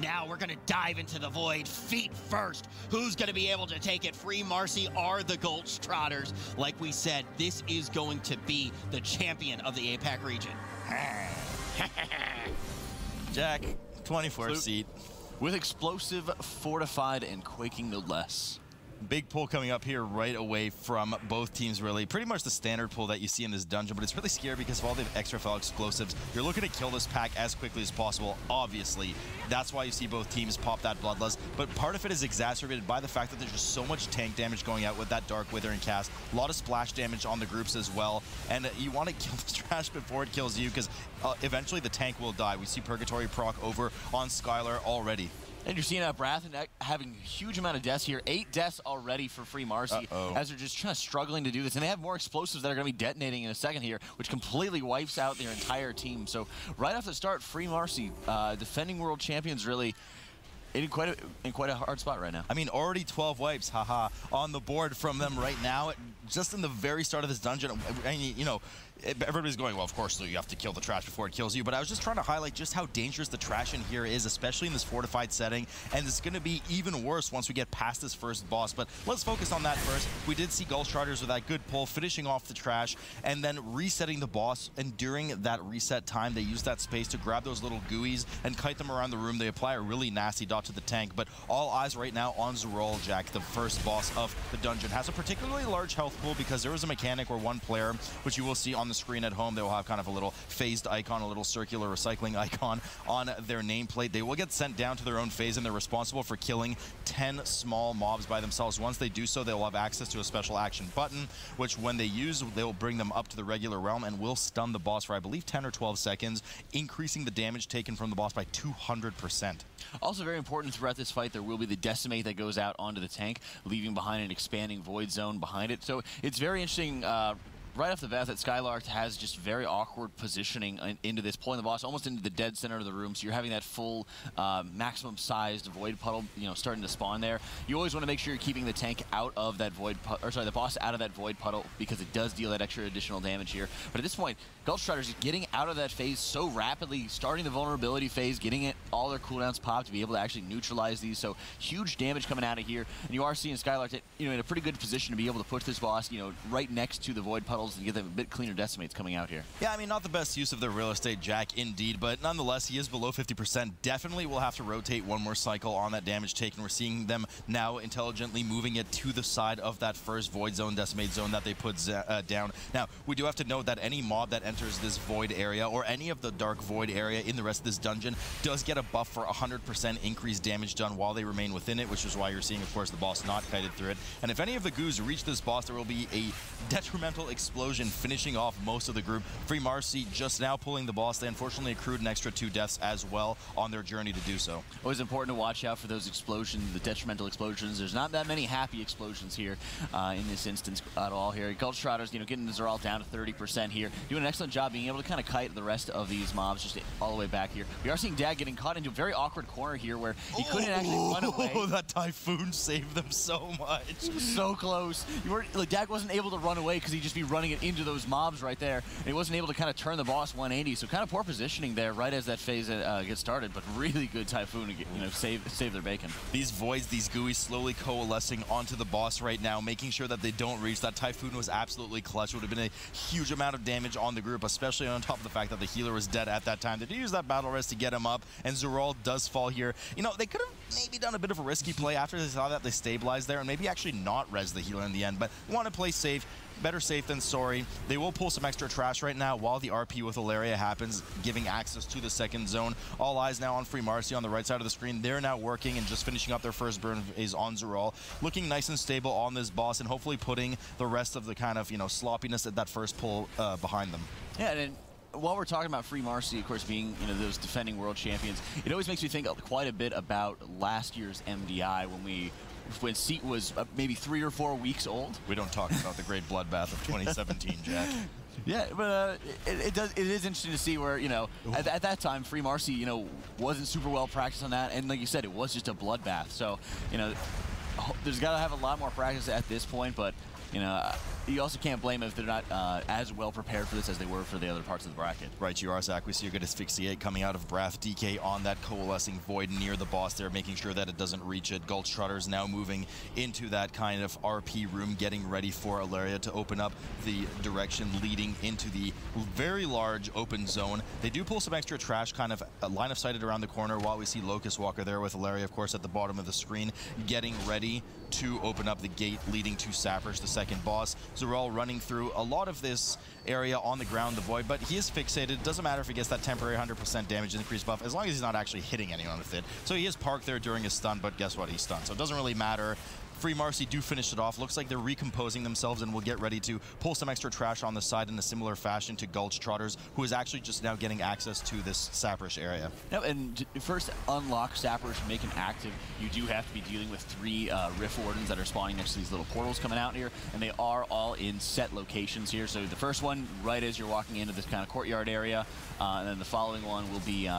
Now we're gonna dive into the void feet first. Who's gonna be able to take it? Free Marsy are the Gulch Trotters. Like we said, this is going to be the champion of the APAC region. Jack, 24th seat. With explosive, fortified, and quaking no less. Big pull coming up here right away from both teams, really. Pretty much the standard pull that you see in this dungeon, but it's really scary because of all the extra fell explosives. You're looking to kill this pack as quickly as possible, obviously. That's why you see both teams pop that Bloodlust, but part of it is exacerbated by the fact that there's just so much tank damage going out with that Dark Withering cast. A lot of splash damage on the groups as well, and you want to kill this trash before it kills you because eventually the tank will die. We see Purgatory proc over on Skylar already. And you're seeing Wrath having a huge amount of deaths here. 8 deaths already for Free Marsy as they're just kind of struggling to do this. And they have more explosives that are going to be detonating in a second here, which completely wipes out their entire team. So right off the start, Free Marsy, defending world champions, really in quite a hard spot right now. I mean, already 12 wipes, haha, on the board from them right now, just in the very start of this dungeon. And, you know, everybody's going, well, of course, so you have to kill the trash before it kills you. But I was just trying to highlight just how dangerous the trash in here is, especially in this fortified setting. And it's going to be even worse once we get past this first boss. But let's focus on that first. We did see Gulch Trotters with that good pull, finishing off the trash, and then resetting the boss. And during that reset time, they use that space to grab those little gooeys and kite them around the room. They apply a really nasty dot to the tank. But all eyes right now on Zerol, Jack, the first boss of the dungeon. Has a particularly large health pool because there was a mechanic where one player, which you will see on the screen at home, they will have kind of a little phased icon, a little circular recycling icon on their nameplate. They will get sent down to their own phase, and they're responsible for killing 10 small mobs by themselves. Once they do so, they will have access to a special action button, which when they use, they will bring them up to the regular realm and will stun the boss for, I believe, 10 or 12 seconds, increasing the damage taken from the boss by 200%. Also very important throughout this fight, there will be the Decimate that goes out onto the tank, leaving behind an expanding void zone behind it. So it's very interesting right off the bat that Skylark has just very awkward positioning into this, pulling the boss almost into the dead center of the room. So you're having that full maximum sized void puddle, you know, starting to spawn there. You always want to make sure you're keeping the tank out of that void, or sorry, the boss out of that void puddle, because it does deal that extra additional damage here. But at this point, Gulch Trotters is getting out of that phase so rapidly, starting the vulnerability phase, getting it all their cooldowns popped to be able to actually neutralize these. So huge damage coming out of here, and you are seeing Skylark, you know, in a pretty good position to be able to push this boss, you know, right next to the void puddle and get them a bit cleaner decimates coming out here. Yeah, I mean, not the best use of their real estate, Jack, indeed, but nonetheless, he is below 50%. Definitely will have to rotate one more cycle on that damage taken. We're seeing them now intelligently moving it to the side of that first void zone, decimate zone that they put down. Now, we do have to note that any mob that enters this void area, or any of the dark void area in the rest of this dungeon, does get a buff for 100% increased damage done while they remain within it, which is why you're seeing, of course, the boss not kited through it. And if any of the goos reach this boss, there will be a detrimental explosion finishing off most of the group. Free Marsy just now pulling the boss. They unfortunately accrued an extra 2 deaths as well on their journey to do so. Always important to watch out for those explosions, the detrimental explosions. There's not that many happy explosions here in this instance at all here. Gulch Trotters, you know, getting Zerol down to 30% here. Doing an excellent job being able to kind of kite the rest of these mobs just all the way back here. We are seeing Dag getting caught into a very awkward corner here where he couldn't actually run away. Oh, that Typhoon saved them so much. He was so close. Like, Dag wasn't able to run away because he'd just be running it into those mobs right there. And he wasn't able to kind of turn the boss 180. So kind of poor positioning there right as that phase gets started. But really good Typhoon to get, you know, save their bacon. These voids, these gooeys slowly coalescing onto the boss right now, making sure that they don't reach. That Typhoon was absolutely clutch. Would have been a huge amount of damage on the group, especially on top of the fact that the healer was dead at that time. They did use that battle rest to get him up, and Zerol does fall here. You know, they could have maybe done a bit of a risky play after they saw that they stabilized there, and maybe actually not res the healer in the end, but want to play safe. Better safe than sorry. They will pull some extra trash right now while the RP with Ilaria happens, giving access to the second zone. All eyes now on Free Marsy on the right side of the screen. They're now working and just finishing up their first burn phase on Zerol. Looking nice and stable on this boss, and hopefully putting the rest of the kind of, you know, sloppiness at that first pull behind them. Yeah, and while we're talking about Free Marsy, of course, being, you know, those defending world champions, it always makes me think quite a bit about last year's MDI when Seat was maybe 3 or 4 weeks old. We don't talk about the great bloodbath of 2017, Jack. Yeah, but it is interesting to see where, you know, at that time, Free Marsy, you know, wasn't super well practiced on that, and like you said, it was just a bloodbath. So, you know, there's got to have a lot more practice at this point, but you also can't blame them if they're not as well prepared for this as they were for the other parts of the bracket. Right, you are, Zach. We see a good asphyxiate coming out of Breath. DK on that coalescing void near the boss there, making sure that it doesn't reach it. Gulch Trotters now moving into that kind of RP room, getting ready for Alaria to open up the direction leading into the very large open zone. They do pull some extra trash, kind of line of sighted around the corner, while we see Locust Walker there with Alaria, of course, at the bottom of the screen, getting ready to open up the gate leading to Sappers, the second boss. So we're all running through a lot of this area on the ground, the void, but he is fixated. It doesn't matter if he gets that temporary 100% damage increase buff, as long as he's not actually hitting anyone with it. So he is parked there during his stun, but guess what? He's stunned. So it doesn't really matter. Free Marsy do finish it off. Looks like they're recomposing themselves and will get ready to pull some extra trash on the side in a similar fashion to Gulch Trotters, who is actually just now getting access to this Sapperish area. Yep, and to first unlock Sapperish and make him active, you do have to be dealing with 3 Rift Wardens that are spawning next to these little portals coming out here, and they are all in set locations here. So the first one, right as you're walking into this kind of courtyard area, and then the following one will be,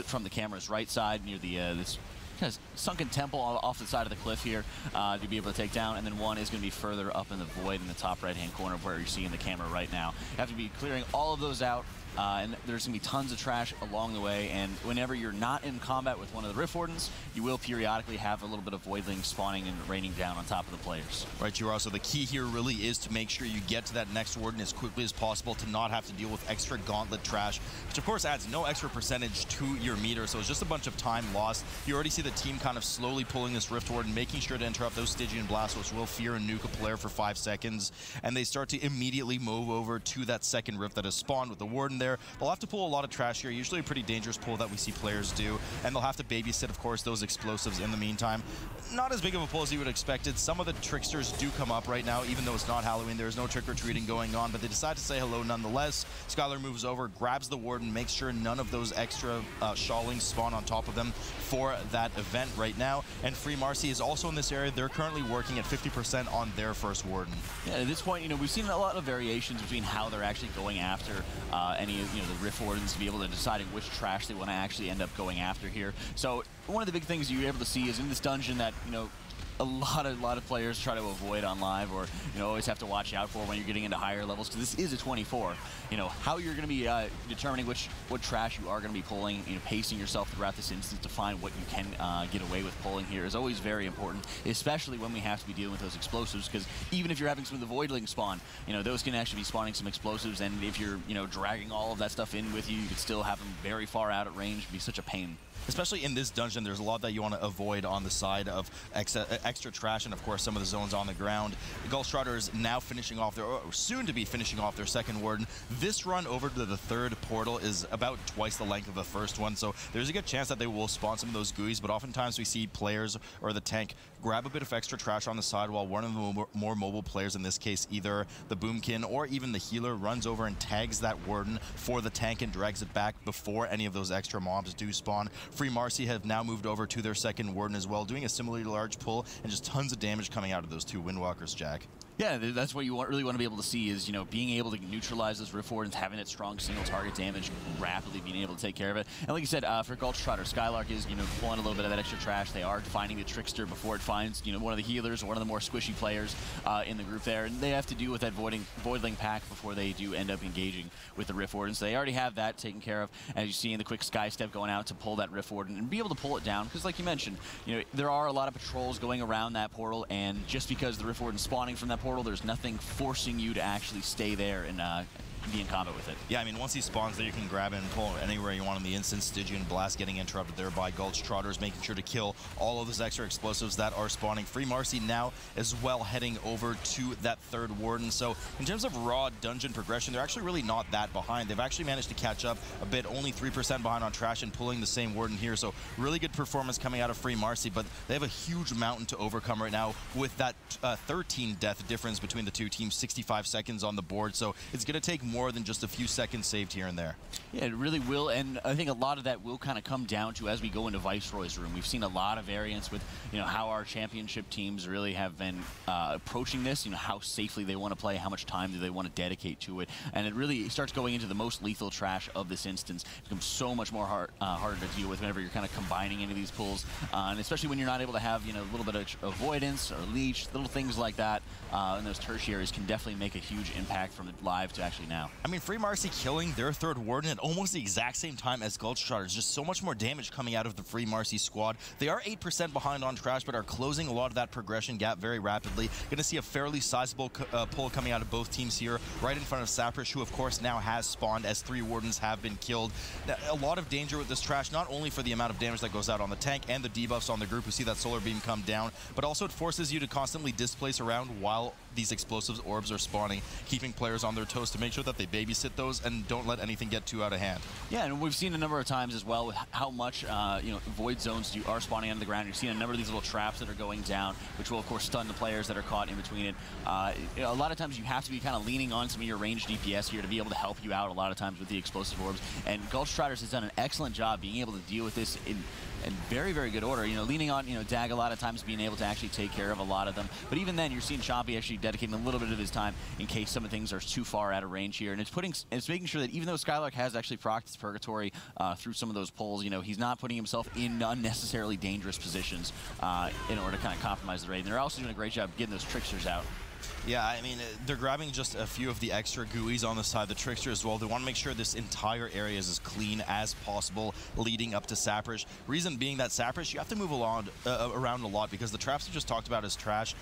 from the camera's right side near the this kind of sunken temple off the side of the cliff here to be able to take down, and then one is going to be further up in the void in the top right-hand corner of where you're seeing the camera right now. You have to be clearing all of those out, and there's going to be tons of trash along the way, and whenever you're not in combat with one of the Rift Wardens, you will periodically have a little bit of voidlings spawning and raining down on top of the players. Right, you are. So the key here really is to make sure you get to that next warden as quickly as possible to not have to deal with extra gauntlet trash, which of course adds no extra percentage to your meter, so it's just a bunch of time lost. You already see the team kind of slowly pulling this Rift Warden, making sure to interrupt those Stygian blasts, which will fear and nuke a player for 5 seconds, and they start to immediately move over to that second Rift that has spawned with the Warden there. They'll have to pull a lot of trash here, usually a pretty dangerous pull that we see players do, and they'll have to babysit, of course, those explosives in the meantime. Not as big of a pull as you would have expected. Some of the tricksters do come up right now, even though it's not Halloween. There's no trick-or-treating going on, but they decide to say hello nonetheless. Skylar moves over, grabs the Warden, makes sure none of those extra shawlings spawn on top of them for that event right now. And Free Marsy is also in this area. They're currently working at 50% on their first Warden. Yeah, at this point, we've seen a lot of variations between how they're actually going after any of the Rift Wardens to be able to deciding which trash they want to actually end up going after here. So one of the big things you're able to see is in this dungeon that, a lot of players try to avoid on live, or always have to watch out for when you're getting into higher levels, because this is a 24. How you're going to be determining what trash you are going to be pulling, pacing yourself throughout this instance to find what you can get away with pulling here is always very important, especially when we have to be dealing with those explosives, because even if you're having some of the voidlings spawn, those can actually be spawning some explosives, and if you're dragging all of that stuff in with you, you could still have them very far out at range. It'd be such a pain. Especially in this dungeon, there's a lot that you want to avoid on the side of extra trash and, of course, some of the zones on the ground. The Gulch Trotters now finishing off their, or soon to be finishing off their second Warden. This run over to the third portal is about twice the length of the first one, so there's a good chance that they will spawn some of those GUIs, but oftentimes we see players or the tank grab a bit of extra trash on the side while one of the more mobile players, in this case either the Boomkin or even the healer, runs over and tags that Warden for the tank and drags it back before any of those extra mobs do spawn. Free Marsy have now moved over to their second Warden as well, doing a similarly large pull and just tons of damage coming out of those 2 Windwalkers, Jack. Yeah, that's what you really want to be able to see is, being able to neutralize those Rift Wardens, having that strong single target damage, rapidly being able to take care of it. And like you said, for Gulch Trotter, Skylark is, pulling a little bit of that extra trash. They are finding the Trickster before it finds, one of the healers or one of the more squishy players in the group there. And they have to deal with that Voidling pack before they do end up engaging with the Rift Wardens. So they already have that taken care of, as you see in the quick Sky Step going out to pull that Rift Warden and be able to pull it down. Because like you mentioned, there are a lot of patrols going around that portal, and just because the Rift Warden's spawning from that portal, there's nothing forcing you to actually stay there and be in combat with it. Yeah, I mean, once he spawns there, you can grab it and pull anywhere you want in the instant. Stygian Blast getting interrupted there by Gulch Trotters, making sure to kill all of those extra explosives that are spawning. Free Marsy now as well heading over to that third Warden. So in terms of raw dungeon progression, they're actually really not that behind. They've actually managed to catch up a bit, only 3% behind on trash and pulling the same Warden here. So really good performance coming out of Free Marsy, but they have a huge mountain to overcome right now with that 13 death difference between the two teams, 65 seconds on the board. So it's going to take more than just a few seconds saved here and there. Yeah, it really will, and I think a lot of that will kind of come down to as we go into Viceroy's room. We've seen a lot of variance with, how our championship teams really have been approaching this, how safely they want to play, how much time do they want to dedicate to it, and it really starts going into the most lethal trash of this instance. It becomes so much more harder to deal with whenever you're kind of combining any of these pulls, and especially when you're not able to have, a little bit of avoidance or leech, little things like that, and those tertiaries can definitely make a huge impact from live to actually now. I mean, Free Marsy killing their third warden at almost the exact same time as Gulch Trotters. Just so much more damage coming out of the Free Marsy squad. They are 8% behind on trash, but are closing a lot of that progression gap very rapidly. Going to see a fairly sizable pull coming out of both teams here, right in front of Saprish, who of course now has spawned as 3 wardens have been killed. Now, a lot of danger with this trash, not only for the amount of damage that goes out on the tank and the debuffs on the group who see that solar beam come down, but also it forces you to constantly displace around while these explosives orbs are spawning, keeping players on their toes to make sure that they babysit those and don't let anything get too out of hand. Yeah, and we've seen a number of times as well with how much void zones are spawning under the ground. You're seeing a number of these little traps that are going down, which will of course stun the players that are caught in between it. A lot of times you have to be kind of leaning on some of your ranged DPS here to be able to help you out a lot of times with the explosive orbs. And Gulch Trotters has done an excellent job being able to deal with this in very, very good order. Leaning on, Dag a lot of times being able to actually take care of a lot of them. But even then, you're seeing Chompy actually dedicating a little bit of his time in case some of things are too far out of range here. And it's making sure that even though Skylark has actually procced his Purgatory through some of those pulls, he's not putting himself in unnecessarily dangerous positions in order to kind of compromise the raid. And they're also doing a great job getting those tricksters out. Yeah, I mean, they're grabbing just a few of the extra GUIs on the side, the Trickster as well. They want to make sure this entire area is as clean as possible leading up to Saprish. Reason being that Saprish, you have to move around a lot because the traps we just talked about as trash,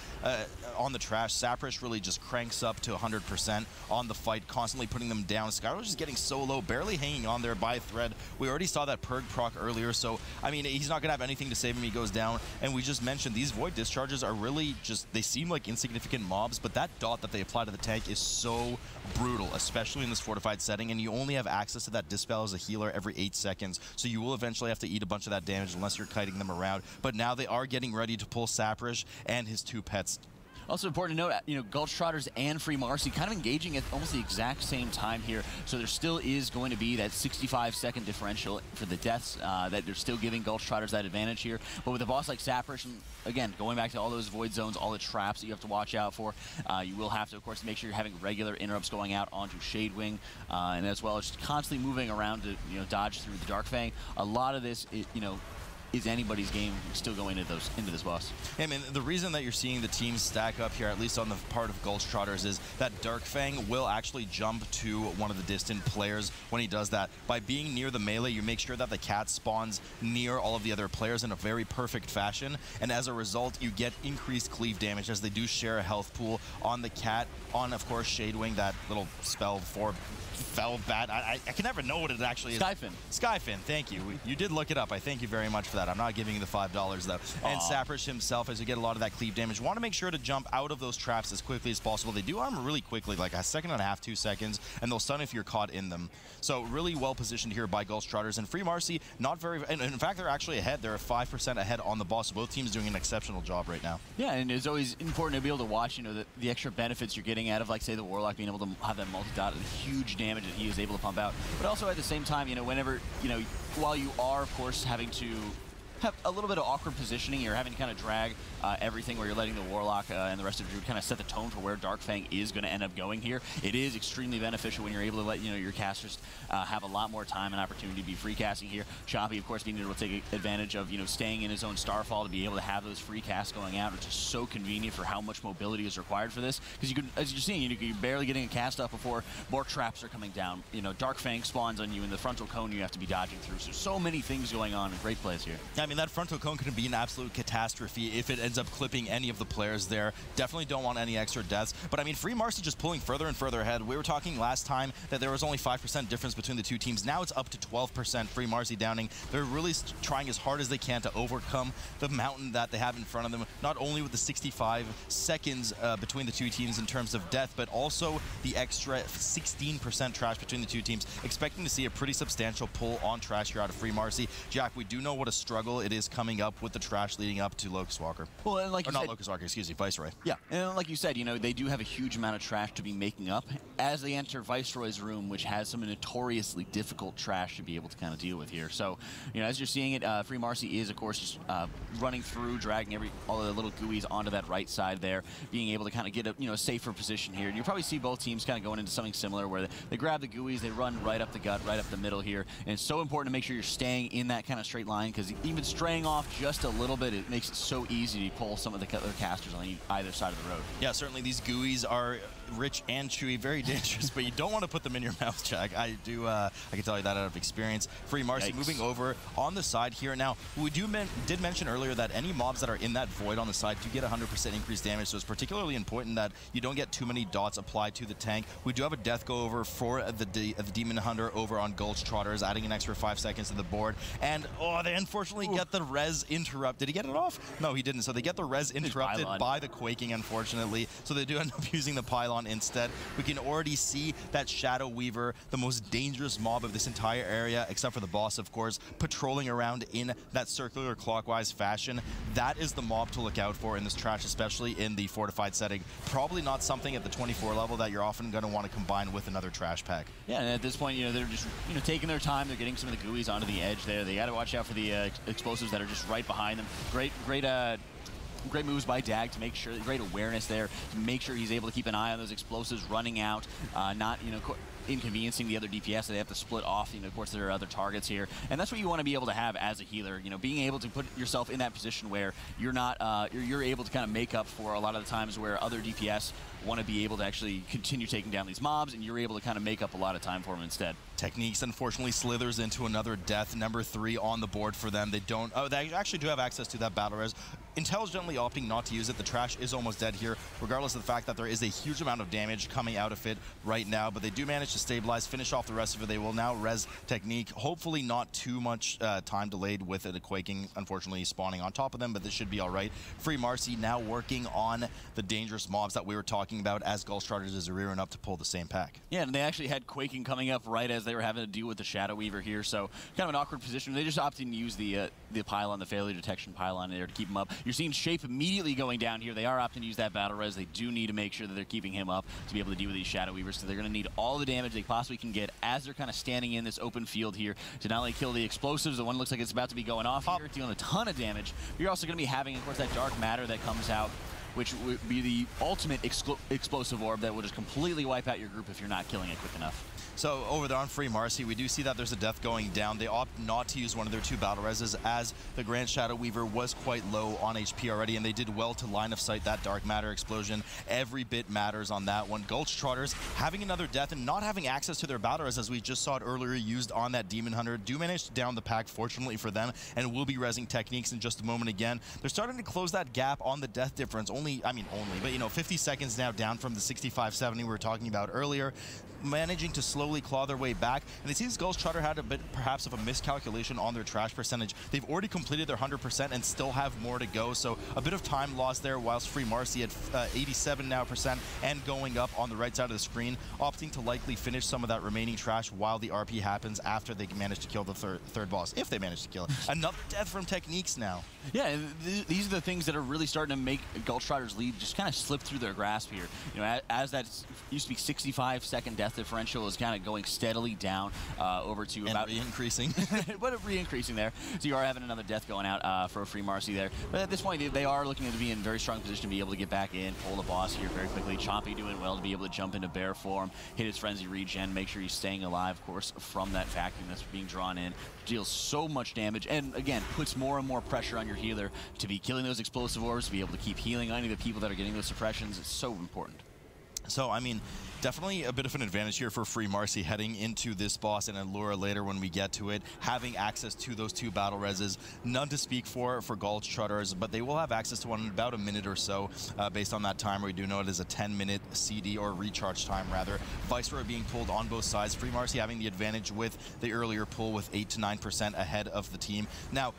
on the trash, Saprish really just cranks up to 100% on the fight, constantly putting them down. Skylar's just getting so low, barely hanging on there by a thread. We already saw that Purg proc earlier, so, I mean, he's not going to have anything to save him. He goes down, and we just mentioned these Void Discharges are really just, they seem like insignificant mobs, but that dot that they apply to the tank is so brutal, especially in this fortified setting, and you only have access to that Dispel as a healer every 8 seconds, so you will eventually have to eat a bunch of that damage unless you're kiting them around. But now they are getting ready to pull Saprish and his 2 pets. Also important to note, Gulch Trotters and Free Marsy kind of engaging at almost the exact same time here. So there still is going to be that 65-second differential for the deaths that they're still giving Gulch Trotters that advantage here. But with a boss like Saprish, and again, going back to all those void zones, all the traps that you have to watch out for, you will have to, of course, make sure you're having regular interrupts going out onto Shadewing, and as well as just constantly moving around to, dodge through the Dark Fang. A lot of this, is anybody's game still going into this boss. I mean, the reason that you're seeing the teams stack up here, at least on the part of Gulch Trotters, is that Dark Fang will actually jump to one of the distant players when he does that. By being near the melee, you make sure that the cat spawns near all of the other players in a very perfect fashion, and as a result, you get increased cleave damage as they do share a health pool on the cat, on, of course, Shadewing, that little spell for fell bad. I can never know what it actually is. Skyfin. Skyfin, thank you. You did look it up. I thank you very much for that. I'm not giving you the $5 though. Aww. And Saprish himself, as you get a lot of that cleave damage, want to make sure to jump out of those traps as quickly as possible. They do armor really quickly, like a second and a half, 2 seconds, and they'll stun if you're caught in them. So really well positioned here by Gulch Trotters. And Free Marsy, not very, and in fact, they're actually ahead. They're 5% ahead on the boss. So both teams doing an exceptional job right now. Yeah, and it's always important to be able to watch, the extra benefits you're getting out of, like, say, the Warlock being able to have that multi-dot and huge damage that he is able to pump out. But also at the same time, whenever, while you are, of course, having to have a little bit of awkward positioning, you're having to kind of drag everything where you're letting the Warlock and the rest of Druid kind of set the tone for where Dark Fang is going to end up going here. It is extremely beneficial when you're able to let your casters have a lot more time and opportunity to be free casting here. Chompy, of course, being able to take advantage of staying in his own Starfall to be able to have those free casts going out, which is so convenient for how much mobility is required for this. Because as you're seeing, you're barely getting a cast up before more traps are coming down. Dark Fang spawns on you, and the frontal cone you have to be dodging through. So many things going on. Great plays here. I mean, that frontal cone can be an absolute catastrophe if it ends up clipping any of the players there. Definitely don't want any extra deaths. But I mean, Free Marsy just pulling further and further ahead. We were talking last time that there was only 5% difference between the two teams. Now it's up to 12%. Free Marsy downing. They're really trying as hard as they can to overcome the mountain that they have in front of them, not only with the 65 seconds between the two teams in terms of death, but also the extra 16% trash between the two teams. Expecting to see a pretty substantial pull on trash here out of Free Marsy. Jack, we do know what a struggle kill. It is coming up with the trash leading up to Locust Walker. Well, and like or you not said, Locust Walker, excuse me, Viceroy. Yeah, and like you said, you know, they do have a huge amount of trash to be making up as they enter Viceroy's room, which has some notoriously difficult trash to be able to kind of deal with here. So, you know, as you're seeing it, Free Marsy is, of course, just running through, dragging all the little gooeys onto that right side there, being able to kind of get a safer position here. And you'll probably see both teams kind of going into something similar where they grab the gooeys, they run right up the gut, right up the middle here. And it's so important to make sure you're staying in that kind of straight line, because even straying off just a little bit, it makes it so easy to pull some of the other casters on either side of the road. Yeah, certainly these gooeys are rich and chewy, very dangerous, but you don't want to put them in your mouth, Jack. I can tell you that out of experience. Free Marsy moving over on the side here. Now, we did mention earlier that any mobs that are in that void on the side do get 100% increased damage, so it's particularly important that you don't get too many dots applied to the tank. We do have a death go over for the Demon Hunter over on Gulch Trotters, adding an extra 5 seconds to the board, and they unfortunately get the res interrupted. Did he get it off? No, he didn't. So they get the res interrupted by the quaking, unfortunately, so they do end up using the pylon instead. We can already see that Shadow Weaver, the most dangerous mob of this entire area, except for the boss, of course, patrolling around in that circular clockwise fashion. That is the mob to look out for in this trash, especially in the fortified setting. Probably not something at the 24 level that you're often going to want to combine with another trash pack. Yeah, and at this point, they're just taking their time. They're getting some of the gooeys onto the edge there. They got to watch out for the explosives that are just right behind them. Great moves by Dag to make sure, great awareness there to make sure he's able to keep an eye on those explosives running out, not inconveniencing the other DPS that they have to split off. Of course, there are other targets here, and that's what you want to be able to have as a healer. Being able to put yourself in that position where you're not, you're able to kind of make up for a lot of the times where other DPS want to be able to actually continue taking down these mobs, and you're able to kind of make up a lot of time for them instead. Techniques, unfortunately, slithers into another death. Number 3 on the board for them. They don't. Oh, they actually do have access to that battle res. Intelligently opting not to use it. The trash is almost dead here, regardless of the fact that there is a huge amount of damage coming out of it right now. But they do manage to stabilize, finish off the rest of it. They will now res Technique. Hopefully not too much time delayed with it quaking, unfortunately, spawning on top of them, but this should be all right. Free Marsy now working on the dangerous mobs that we were talking about as Gulch Trotters is rearing up to pull the same pack. Yeah, and they actually had quaking coming up right as they were having to deal with the Shadow Weaver here, so kind of an awkward position. They just opted to use the pylon, the failure detection pylon there to keep him up. You're seeing Shape immediately going down here. They are opting to use that battle res. They do need to make sure that they're keeping him up to be able to deal with these Shadow Weavers, because they're going to need all the damage they possibly can get as they're kind of standing in this open field here to not only kill the explosives, the one looks like it's about to be going off here, dealing a ton of damage. You're also going to be having, of course, that dark matter that comes out, which would be the ultimate explosive orb that will just completely wipe out your group if you're not killing it quick enough. So over there on Free Marsy, we do see that there's a death going down. They opt not to use one of their 2 battle reses, as the Grand Shadow Weaver was quite low on HP already, and they did well to line of sight that dark matter explosion. Every bit matters on that one. Gulch Trotters having another death and not having access to their battle res, as we just saw it earlier used on that Demon Hunter, do manage to down the pack, fortunately for them, and will be resing Techniques in just a moment again. They're starting to close that gap on the death difference. But 50 seconds now down from the 65-70 we were talking about earlier, managing to slowly claw their way back. And it seems Gulch Trotter had a bit perhaps of a miscalculation on their trash percentage. They've already completed their 100% and still have more to go, so a bit of time lost there, whilst Free Marsy at 87% now and going up on the right side of the screen, opting to likely finish some of that remaining trash while the RP happens after they manage to kill the third boss, if they manage to kill it. Another death from Techniques now. Yeah, these are the things that are really starting to make Gulch Trotter's lead just kind of slip through their grasp here. As that used to be 65-second death differential is kind of going steadily down over to and about re-increasing. But re-increasing there. So you are having another death going out for Free Marsy there. But at this point, they are looking to be in very strong position to be able to get back in, pull the boss here very quickly. Chompy doing well to be able to jump into bear form, hit his frenzy regen, make sure he's staying alive, of course, from that vacuum that's being drawn in. Deals so much damage, and again, puts more and more pressure on your healer to be killing those explosive orbs, to be able to keep healing any of the people that are getting those suppressions. It's so important. So, I mean, definitely a bit of an advantage here for Free Marsy heading into this boss and then Lura later when we get to it, having access to those 2 battle reses. None to speak for Gulch Trotters, but they will have access to one in about a minute or so based on that timer. We do know it is a 10-minute CD, or recharge time rather. Viceroy being pulled on both sides. Free Marsy having the advantage with the earlier pull with 8 to 9% ahead of the team. Now,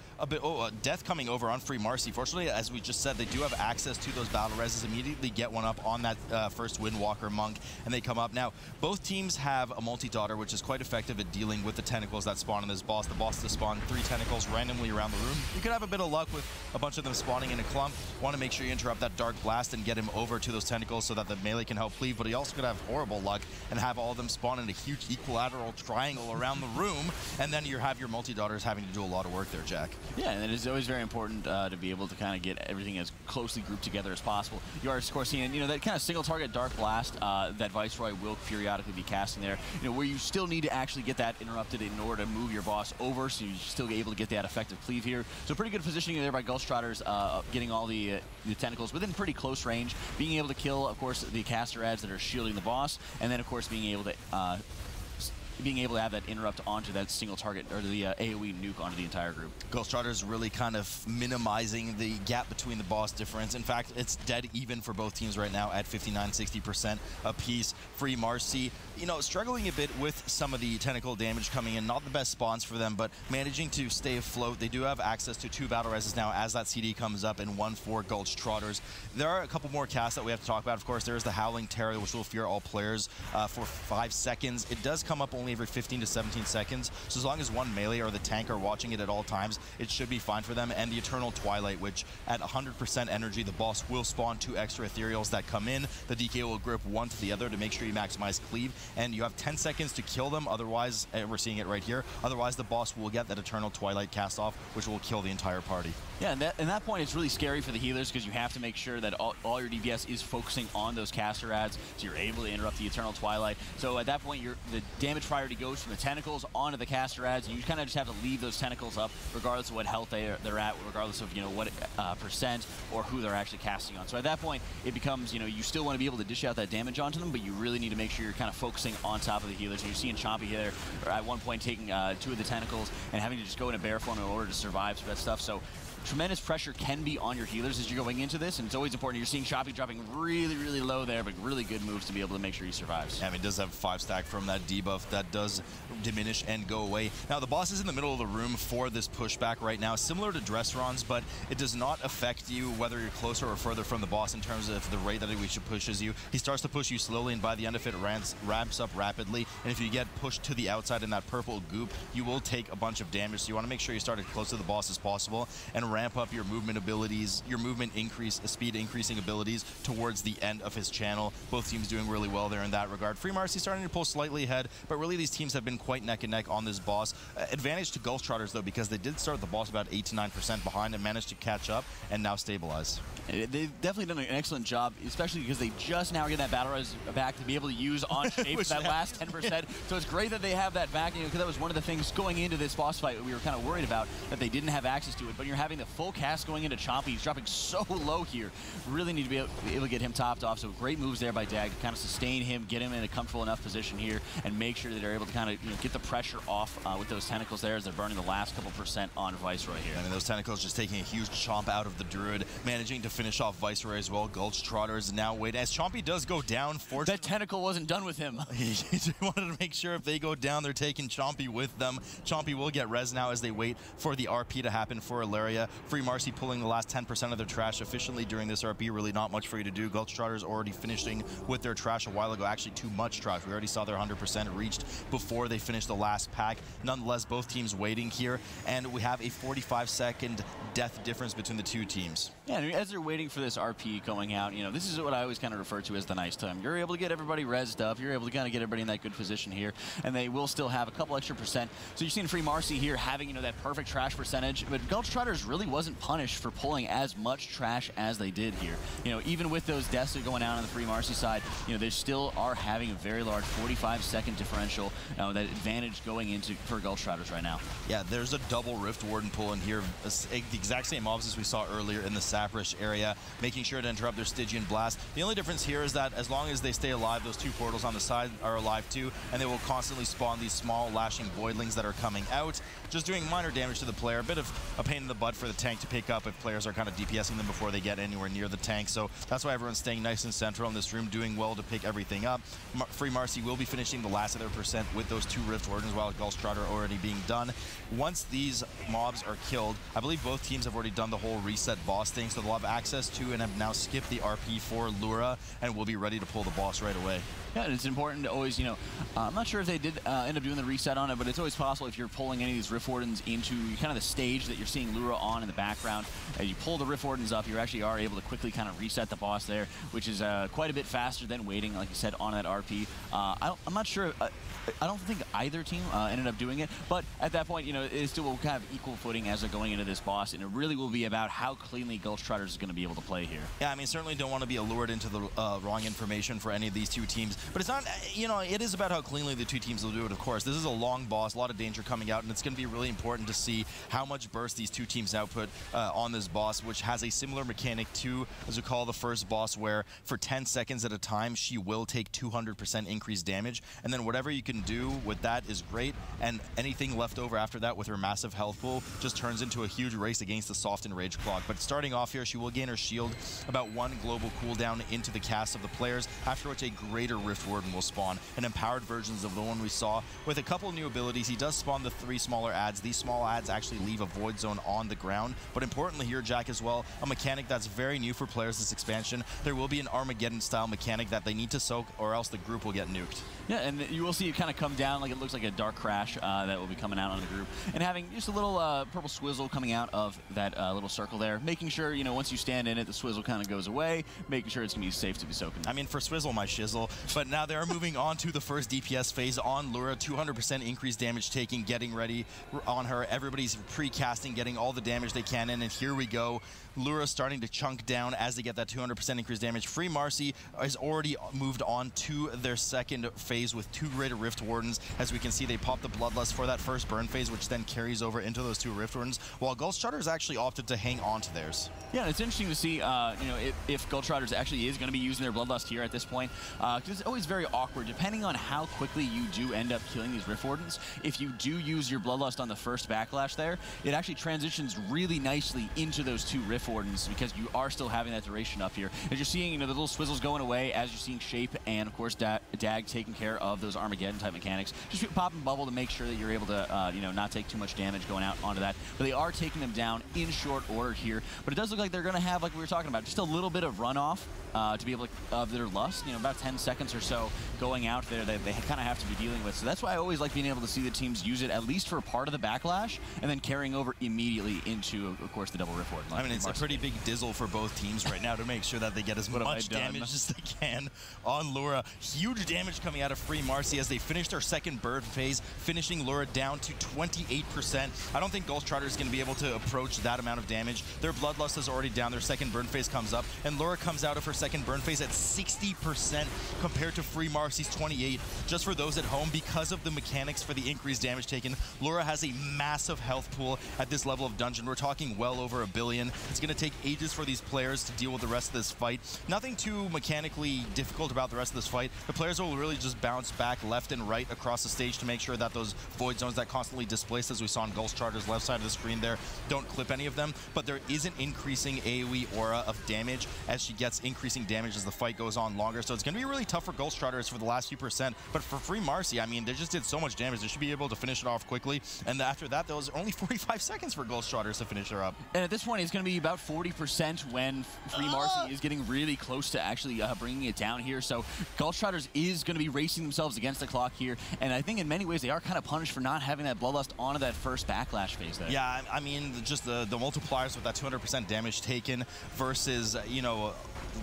death coming over on Free Marsy. Fortunately, as we just said, they do have access to those battle reses. Immediately get one up on that first wind Windwalker Monk, and they come up. Now, both teams have a multi-daughter, which is quite effective at dealing with the tentacles that spawn on this boss. The boss does spawn 3 tentacles randomly around the room. You could have a bit of luck with a bunch of them spawning in a clump. Want to make sure you interrupt that Dark Blast and get him over to those tentacles so that the melee can help cleave, but he also could have horrible luck and have all of them spawn in a huge equilateral triangle around the room, and then you have your multi-daughters having to do a lot of work there, Jack. Yeah, and it's always very important to be able to kind of get everything as closely grouped together as possible. You are, of course, seeing, that kind of single target Dark Blast that Viceroy will periodically be casting there, where you still need to actually get that interrupted in order to move your boss over, so you're still able to get that effective cleave here. So pretty good positioning there by Gulch Trotters, getting all the tentacles within pretty close range, being able to kill, of course, the caster ads that are shielding the boss, and then, of course, being able to have that interrupt onto that single target, or the AoE nuke onto the entire group. Gulch Trotters really kind of minimizing the gap between the boss difference. In fact, it's dead even for both teams right now at 59-60% apiece. Free Marsy, struggling a bit with some of the tentacle damage coming in. Not the best spawns for them, but managing to stay afloat. They do have access to 2 battle reses now as that CD comes up, and 1 for Gulch Trotters. There are a couple more casts that we have to talk about. Of course, there is the Howling Terror, which will fear all players for 5 seconds. It does come up only every 15 to 17 seconds, so as long as one melee or the tank are watching it at all times, it should be fine for them. And the Eternal Twilight, which at 100% energy, the boss will spawn 2 extra ethereals that come in. The DK will grip one to the other to make sure you maximize cleave, and you have 10 seconds to kill them. Otherwise, we're seeing it right here, otherwise the boss will get that Eternal Twilight cast off, which will kill the entire party. Yeah, and at that point, it's really scary for the healers, because you have to make sure that all your DPS is focusing on those caster ads, so you're able to interrupt the Eternal Twilight. So at that point, the damage priority goes from the tentacles onto the caster ads, and you kind of just have to leave those tentacles up, regardless of what health they're at, regardless of what percent or who they're actually casting on. So at that point, it becomes, you still want to be able to dish out that damage onto them, but you really need to make sure you're kind of focusing on top of the healers. And you're seeing Chompy here at one point taking 2 of the tentacles and having to just go in a bear form in order to survive that stuff. So tremendous pressure can be on your healers as you're going into this, and it's always important. You're seeing Chompy dropping really, really low there, but really good moves to be able to make sure he survives. Yeah, I mean, it does have 5 stack from that debuff that does diminish and go away. Now, the boss is in the middle of the room for this pushback right now, similar to Dresaron's, but it does not affect you whether you're closer or further from the boss in terms of the rate that he pushes you. He starts to push you slowly, and by the end of it, ramps up rapidly, and if you get pushed to the outside in that purple goop, you will take a bunch of damage, so you want to make sure you start as close to the boss as possible and ramp up your movement abilities, your movement speed increasing abilities towards the end of his channel. Both teams doing really well there in that regard. Free Marsy starting to pull slightly ahead, but really these teams have been quite neck and neck on this boss. Advantage to Gulch Trotters though, because they did start the boss about 8 to 9% behind and managed to catch up and now stabilize. They've definitely done an excellent job, especially because they just now get that battle res back to be able to use on shape for that last 10%. So it's great that they have that back, because that was one of the things going into this boss fight we were kind of worried about, that they didn't have access to it. But you're having the full cast going into Chompy. He's dropping so low here. Really need to be able to get him topped off. So great moves there by Dag to kind of sustain him, get him in a comfortable enough position here, and make sure that they're able to kind of get the pressure off with those tentacles there as they're burning the last couple % on Viceroy here. I mean, those tentacles just taking a huge chomp out of the Druid, managing to finish off Viceroy as well. Gulch Trotters now waiting. As Chompy does go down, that tentacle wasn't done with him. He wanted to make sure if they go down, they're taking Chompy with them. Chompy will get res now as they wait for the RP to happen for Ilaria. Free Marsy pulling the last 10% of their trash efficiently during this RP. Really not much for you to do. Gulch Trotters already finishing with their trash a while ago. Actually, too much trash. We already saw their 100% reached before they finished the last pack. Nonetheless, both teams waiting here, and we have a 45-second death difference between the 2 teams. Yeah, and as they're waiting for this RP going out, this is what I always kind of refer to as the nice time. You're able to get everybody rezzed up. You're able to kind of get everybody in that good position here, and they will still have a couple extra %. So you're seeing Free Marsy here having, that perfect trash percentage, but Gulch Trotters really wasn't punished for pulling as much trash as they did here. Even with those deaths that are going out on the Free Marsy side, they still are having a very large 45-second differential, that advantage going into for Gulch Trotters right now. Yeah, there's a double Rift Warden pull in here. The exact same mobs as we saw earlier in the Saprish area, making sure to interrupt their Stygian Blast. The only difference here is that as long as they stay alive, those 2 portals on the side are alive too, and they will constantly spawn these small lashing voidlings that are coming out, just doing minor damage to the player. A bit of a pain in the butt for the tank to pick up if players are kind of DPSing them before they get anywhere near the tank. So that's why everyone's staying nice and central in this room, doing well to pick everything up. Free Marsy will be finishing the last of their percent with those 2 Rift Wardens, while Gulch Trotter already being done. Once these mobs are killed, I believe both teams have already done the whole reset boss thing, so they'll have access to and have now skipped the RP for Lura, and will be ready to pull the boss right away. Yeah, and it's important to always, you know, I'm not sure if they did end up doing the reset on it, but it's always possible if you're pulling any of these Rift Wardens into kind of the stage that you're seeing Lura on in the background. As you pull the Rift Wardens up, you actually are able to quickly kind of reset the boss there, which is quite a bit faster than waiting, like you said, on that RP. I'm not sure. I don't think either team ended up doing it, but at that point, you know, it still will kind of equal footing as they're going into this boss, and it really will be about how cleanly Gulch Trotters is going to be able to play here. Yeah, I mean, certainly don't want to be allured into the wrong information for any of these two teams, but it's not, you know, it is about how cleanly the two teams will do it, of course. This is a long boss, a lot of danger coming out, and it's going to be really important to see how much burst these two teams output on this boss, which has a similar mechanic to, as we call the first boss, where for 10 seconds at a time, she will take 200% increased damage, and then whatever you can do with that is great, and anything left over after that with her massive health pool just turns into a huge race against the soft and rage clock. But starting off here, she will gain her shield about 1 global cooldown into the cast of the players, after which a greater Rift Warden will spawn, and empowered versions of the one we saw. With a couple new abilities, he does spawn the 3 smaller adds. These small adds actually leave a void zone on the ground, but importantly here, Jack, as well, a mechanic that's very new for players this expansion. There will be an Armageddon style mechanic that they need to soak, or else the group will get nuked. Yeah, and you will see it kind of come down, like it looks like a dark crash that will be coming out on the group, and having just a little purple swizzle coming out of that little circle there, making sure, you know, once you stand in it, the swizzle kind of goes away, making sure it's going to be safe to be soaking. I mean, for swizzle, my shizzle. But now they are moving on to the first DPS phase on Lura. 200% increased damage taking, getting ready on her. Everybody's pre-casting, getting all the damage they can in, and here we go. Lura starting to chunk down as they get that 200% increased damage. Free Marsy has already moved on to their second phase with 2 greater Rift Wardens. As we can see, they pop the Bloodlust for that first burn phase, which then carries over into those 2 Rift Wardens, while Gulch Trotters actually opted to hang on to theirs. Yeah, it's interesting to see, you know, if Gulch Trotters actually is going to be using their Bloodlust here at this point, because it's always very awkward, depending on how quickly you do end up killing these Rift Wardens. If you do use your Bloodlust on the first backlash there, it actually transitions really nicely into those 2 Rift Wardens, because you are still having that duration up here. As you're seeing, you know, the little swizzles going away, as you're seeing Shape and, of course, Dag taking care of those Armageddon-type mechanics. Just pop and bubble to make sure that you're able to, you know, not take too much damage going out onto that. But they are taking them down in short order here. But it does look like they're going to have, like we were talking about, just a little bit of runoff to be able to, of their lust, you know, about 10 seconds or so going out there that they kind of have to be dealing with. So that's why I always like being able to see the teams use it at least for part of the backlash, and then carrying over immediately into, of course, the double Rift Warden. I mean, it's a pretty big dizzle for both teams right now to make sure that they get as much damage as they can on Lura. Huge damage coming out of Free Marsy as they finish their second bird phase, finishing Lura down to 28%. I don't think Gulch Trotter is going to be able to approach that amount of damage. Their Bloodlust is already down. Their second burn phase comes up, and Lura comes out of her second burn phase at 60% compared to Free Marsy's 28. Just for those at home, because of the mechanics for the increased damage taken, Lura has a massive health pool at this level of dungeon. We're talking well over 1 billion. It's going to take ages for these players to deal with the rest of this fight. Nothing too mechanically difficult about the rest of this fight. The players will really just bounce back left and right across the stage to make sure that those void zones that constantly displace, as we saw on Gulch Trotter's left side of the screen there, don't clip any of them. But there is an increasing AoE aura of damage as she gets increasing damage as the fight goes on longer. So it's going to be really tough for Gulch Trotters for the last few percent. But for Free Marsy, I mean, they just did so much damage. They should be able to finish it off quickly. And after that, there was only 45 seconds for Gulch Trotters to finish her up. And at this point, it's going to be about 40% when Free Marsy is getting really close to actually bringing it down here. So Gulch Trotters is going to be racing themselves against the clock here. And I think in many ways, they are kind of punished for not having that Bloodlust onto that first backlash phase there. Yeah, I mean, just the multipliers with that 200% damage taken versus, you know,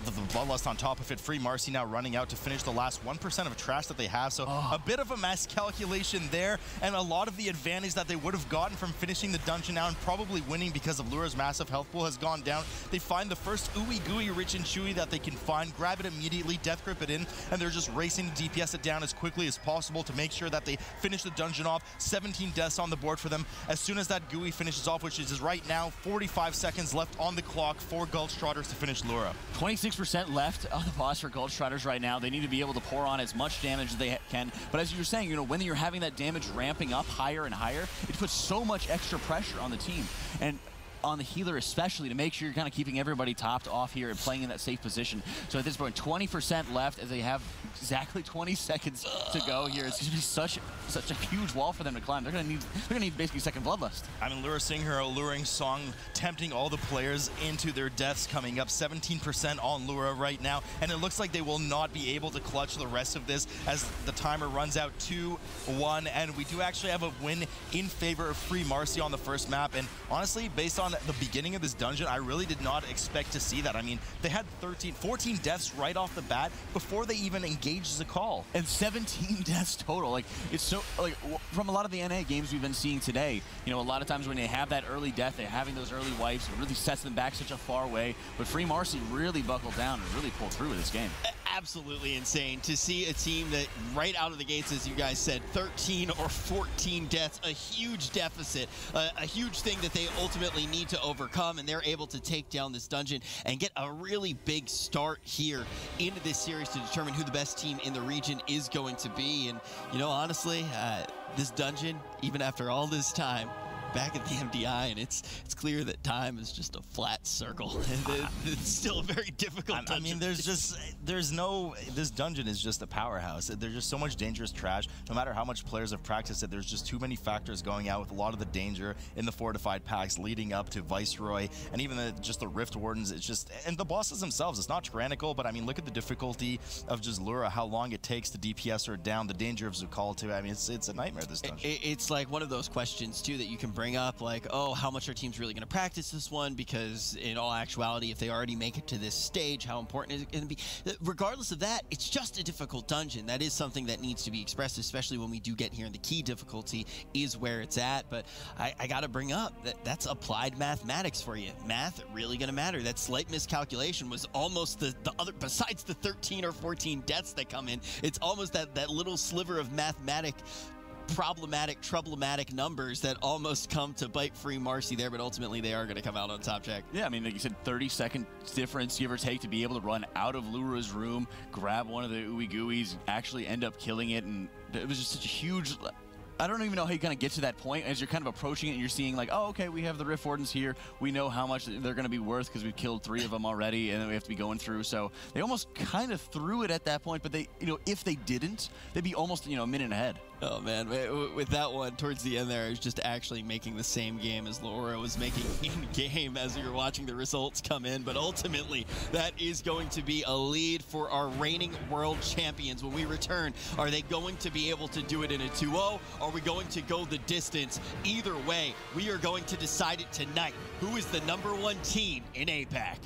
the Bloodlust on top of it. Free Marsy now running out to finish the last 1% of trash that they have. So a bit of a miscalculation there, and a lot of the advantage that they would have gotten from finishing the dungeon now and probably winning because of Lura's massive health pool has gone down. They find the first ooey gooey rich and chewy that they can find, grab it immediately, death grip it in, and they're just racing to DPS it down as quickly as possible to make sure that they finish the dungeon off. 17 deaths on the board for them. As soon as that gooey finishes off, which is right now, 45 seconds left on the clock for Gulch Trotters to finish Lura. 26% left on the boss for Gulch Trotters right now. They need to be able to pour on as much damage as they can. But as you were saying, you know, when you're having that damage ramping up higher and higher, it puts so much extra pressure on the team. And on the healer especially, to make sure you're kind of keeping everybody topped off here and playing in that safe position. So at this point, 20% left as they have exactly 20 seconds to go here. It's going to be such a huge wall for them to climb. They're going to need basically second bloodlust. I mean, Lura sing her alluring song, tempting all the players into their deaths coming up. 17% on Lura right now, and it looks like they will not be able to clutch the rest of this as the timer runs out 2-1, and we do actually have a win in favor of Free Marsy on the first map. And honestly, based on the beginning of this dungeon, I really did not expect to see that. I mean, they had 14 deaths right off the bat before they even engaged the call. And 17 deaths total. Like, it's so, like, from a lot of the NA games we've been seeing today, you know, a lot of times when they have that early death, they're having those early wipes, it really sets them back such a far way. But Free Marsy really buckled down and really pulled through with this game. Absolutely insane to see a team that right out of the gates, as you guys said, 13 or 14 deaths, a huge deficit, a huge thing that they ultimately need to overcome, and they're able to take down this dungeon and get a really big start here into this series to determine who the best team in the region is going to be. And, you know, honestly, this dungeon, even after all this time, back at the MDI, and it's clear that time is just a flat circle. It's still a very difficult dungeon. I mean, this dungeon is just a powerhouse. There's just so much dangerous trash. No matter how much players have practiced it, there's just too many factors going out with a lot of the danger in the fortified packs leading up to Viceroy, and even just the Rift Wardens. It's just, and the bosses themselves, it's not tyrannical, but I mean, look at the difficulty of just Lura, how long it takes to DPS her down, the danger of Zukal too. I mean, it's a nightmare, this dungeon. It's like one of those questions too that you can bring up, like, oh, how much are teams really going to practice this one? Because in all actuality, if they already make it to this stage, how important is it going to be? Regardless of that, it's just a difficult dungeon. That is something that needs to be expressed, especially when we do get here, and the key difficulty is where it's at. But I got to bring up that's applied mathematics for you. Math really going to matter. That slight miscalculation was almost the other, besides the 13 or 14 deaths that come in, it's almost that little sliver of troublematic numbers that almost come to bite Free Marsy there, but ultimately they are going to come out on top, Jack. Yeah, I mean, like you said, 30-second difference, give or take, to be able to run out of Lura's room, grab one of the ooey gooeys, actually end up killing it, and it was just such a huge... I don't even know how you kind of get to that point as you're kind of approaching it and you're seeing like, oh, okay, we have the Rift Wardens here. We know how much they're going to be worth because we've killed 3 of them already, and then we have to be going through. So they almost kind of threw it at that point, but they, you know, if they didn't, they'd be almost, you know, a minute ahead. Oh, man. With that one, towards the end there, it was just actually making the same game as Lura was making in-game as you're watching the results come in. But ultimately, that is going to be a lead for our reigning world champions. When we return, are they going to be able to do it in a 2-0? Are we going to go the distance? Either way, we are going to decide it tonight. Who is the #1 team in APAC?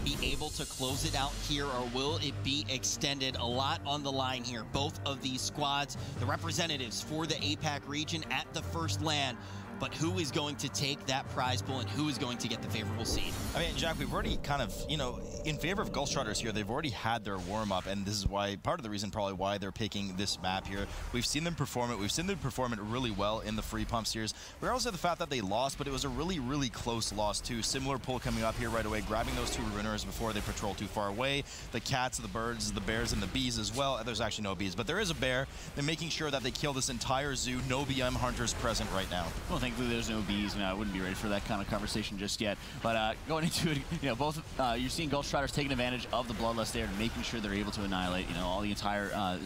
Be able to close it out here, or will it be extended? A lot on the line here. Both of these squads, the representatives for the APAC region at the first LAN. But who is going to take that prize pool, and who is going to get the favorable seed? I mean, Jack, we've already kind of, you know, in favor of Gulch Trotters here, they've already had their warm-up, and this is why, part of the reason probably why they're picking this map here. We've seen them perform it. We've seen them perform it really well in the free pump series. We also have the fact that they lost, but it was a really, really close loss too. Similar pull coming up here right away, grabbing those 2 ruiners before they patrol too far away. The cats, the birds, the bears, and the bees as well. There's actually no bees, but there is a bear. They're making sure that they kill this entire zoo. No BM hunters present right now. Well, thankfully there's no bees. You know, I wouldn't be ready for that kind of conversation just yet. But going into it, you know, both you're seeing Gulch Trotters taking advantage of the bloodlust there and making sure they're able to annihilate, you know, all the entire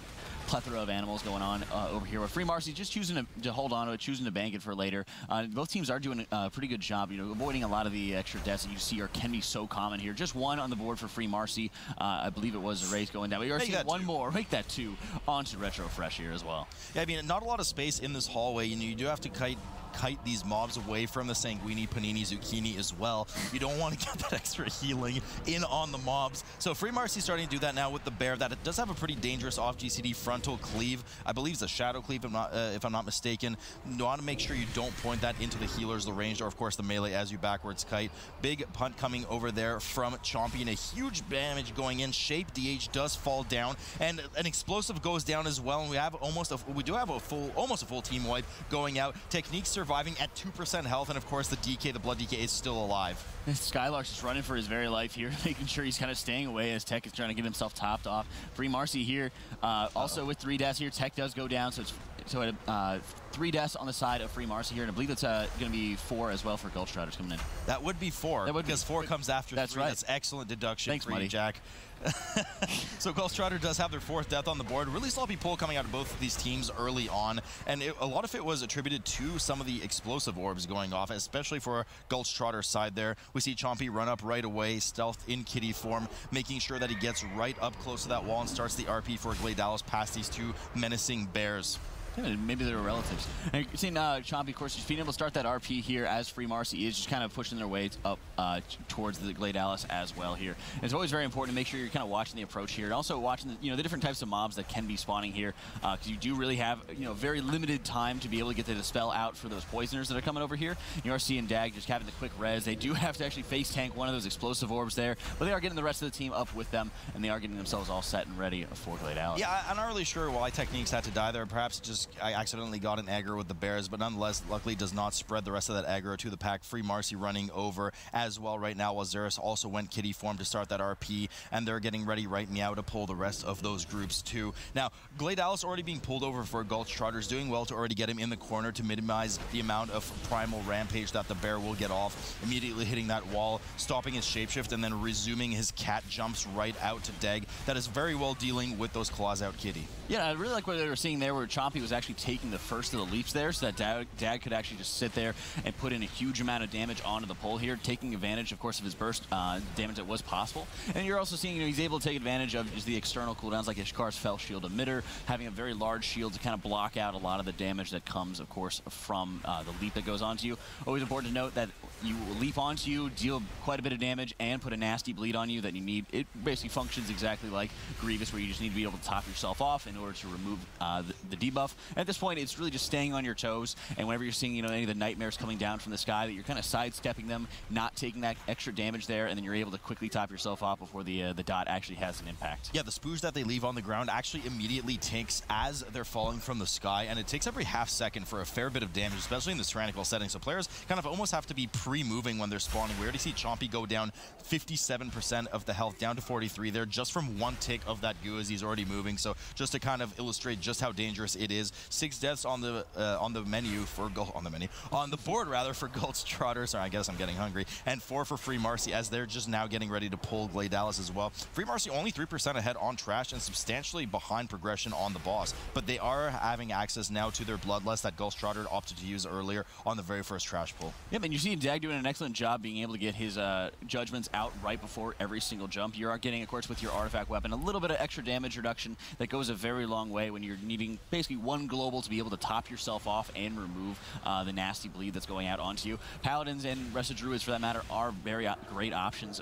plethora of animals going on over here. With Free Marsy just choosing to hold on to it, choosing to bank it for later. Both teams are doing a pretty good job, you know, avoiding a lot of the extra deaths that you see can be so common here. Just 1 on the board for Free Marsy. I believe it was a race going down. But you're seeing 1 more. Make that 2 onto Retro Fresh here as well. Yeah, I mean, not a lot of space in this hallway. You know, you do have to kite these mobs away from the Sanguini, Panini, Zucchini as well. You don't want to get that extra healing in on the mobs. So Free Marsy starting to do that now with the bear. That it does have a pretty dangerous off GCD frontal cleave. I believe it's a shadow cleave, if I'm not mistaken. You want to make sure you don't point that into the healers, the ranged, or of course the melee as you backwards kite. Big punt coming over there from Champion. A huge damage going in. Shape DH does fall down, and an explosive goes down as well. And we have almost a full team wipe going out. Technique surviving at 2% health, and of course the DK, the blood DK, is still alive. Skylark's just running for his very life here, making sure he's kind of staying away as Tech is trying to get himself topped off. Free Marsy here, also with 3 deaths here. Tech does go down, so it's So 3 deaths on the side of Free Marsy here, and I believe that's going to be 4 as well for Gulch Trotters coming in. That would be 4, because 4 comes after 3. That's right. That's excellent deduction. Thanks, for you, Muddy. Jack. So Gulch Trotter does have their 4th death on the board. Really sloppy pull coming out of both of these teams early on, and a lot of it was attributed to some of the explosive orbs going off, especially for Gulch Trotter's side there. We see Chompy run up right away, stealth in kitty form, making sure that he gets right up close to that wall and starts the RP for Glade Alice past these 2 menacing bears. Yeah, maybe they're relatives. And you're seeing Chompy, of course, just being able to start that RP here as Free Marsy is just kind of pushing their way up towards the Glade Alice as well here. And it's always very important to make sure you're kind of watching the approach here, and also watching the different types of mobs that can be spawning here, because you do really have very limited time to be able to get the dispel out for those poisoners that are coming over here. You are seeing Dag just having the quick res. They do have to actually face tank one of those explosive orbs there, but they are getting the rest of the team up with them, and they are getting themselves all set and ready for Glade Alice. Yeah, I'm not really sure why Techniques had to die there. Perhaps just I accidentally got an aggro with the bears, but nonetheless, luckily does not spread the rest of that aggro to the pack. Free Marsy running over as well right now, while Xeris also went kitty form to start that RP, and they're getting ready right now to pull the rest of those groups too. Now, Glade Alice already being pulled over for Gulch Trotters, doing well to already get him in the corner to minimize the amount of primal rampage that the bear will get off, immediately hitting that wall, stopping his shapeshift, and then resuming his cat jumps right out to Dag. That is very well dealing with those claws out kitty. Yeah, I really like what they were seeing there, where Chompy was actually taking the first of the leaps there, so that Dag could actually just sit there and put in a huge amount of damage onto the pull here, taking advantage, of course, of his burst damage that was possible. And you're also seeing, he's able to take advantage of just the external cooldowns, like Ishkar's Fell Shield emitter, having a very large shield to kind of block out a lot of the damage that comes, of course, from the leap that goes onto you. Always important to note that you leap onto you, deal quite a bit of damage, and put a nasty bleed on you that you need. It basically functions exactly like Grievous, where you just need to be able to top yourself off in order to remove the debuff. At this point, it's really just staying on your toes, and whenever you're seeing any of the nightmares coming down from the sky, that you're kind of sidestepping them, not taking that extra damage there, and then you're able to quickly top yourself off before the dot actually has an impact. Yeah, the spooge that they leave on the ground actually immediately takes as they're falling from the sky, and it takes every half second for a fair bit of damage, especially in this tyrannical setting. So players kind of almost have to be pre-moving when they're spawning. We already see Chompy go down 57% of the health, down to 43 there, just from one tick of that goo as he's already moving. So just to kind of illustrate just how dangerous it is, 6 deaths on the board rather for Gulch Trotters. Sorry, I guess I'm getting hungry. And 4 for Free Marsy, as they're just now getting ready to pull Glade Alice as well. Free Marsy only 3% ahead on trash and substantially behind progression on the boss, but they are having access now to their Bloodlust that Gulch Trotter opted to use earlier on the very first trash pull. Yep, and you see Dag doing an excellent job being able to get his judgments out right before every single jump. You are getting, of course, with your artifact weapon, a little bit of extra damage reduction that goes a very long way when you're needing basically one global to be able to top yourself off and remove the nasty bleed that's going out onto you. Paladins and Resto Druids, for that matter, are very great options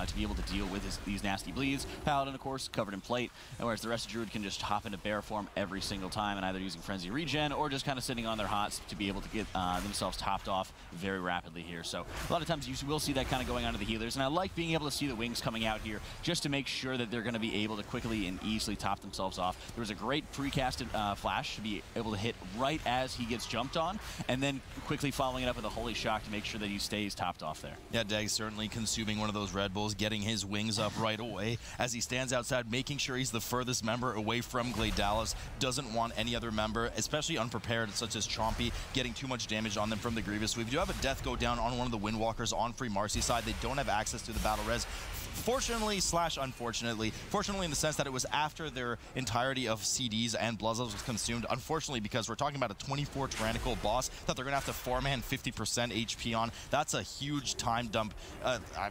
to be able to deal with these nasty bleeds. Paladin, of course, covered in plate, and whereas the Resto Druid can just hop into bear form every single time and either using Frenzy Regen or just kind of sitting on their hots to be able to get themselves topped off very rapidly here. So a lot of times you will see that kind of going on to the healers, and I like being able to see the wings coming out here just to make sure that they're going to be able to quickly and easily top themselves off. There was a great precasted flash to be able to hit right as he gets jumped on, and then quickly following it up with a Holy Shock to make sure that he stays topped off there. Yeah, Dag's certainly consuming one of those Red Bulls, getting his wings up right away as he stands outside, making sure he's the furthest member away from Glade Alice, doesn't want any other member, especially unprepared, such as Chompy, getting too much damage on them from the Grievous. We do have a death go down on one of the Windwalkers on Free Marsy side. They don't have access to the battle res. Fortunately / unfortunately, fortunately in the sense that it was after their entirety of CDs and Bloodlust was consumed. Unfortunately, because we're talking about a 24 tyrannical boss that they're going to have to 4-man 50% HP on. That's a huge time dump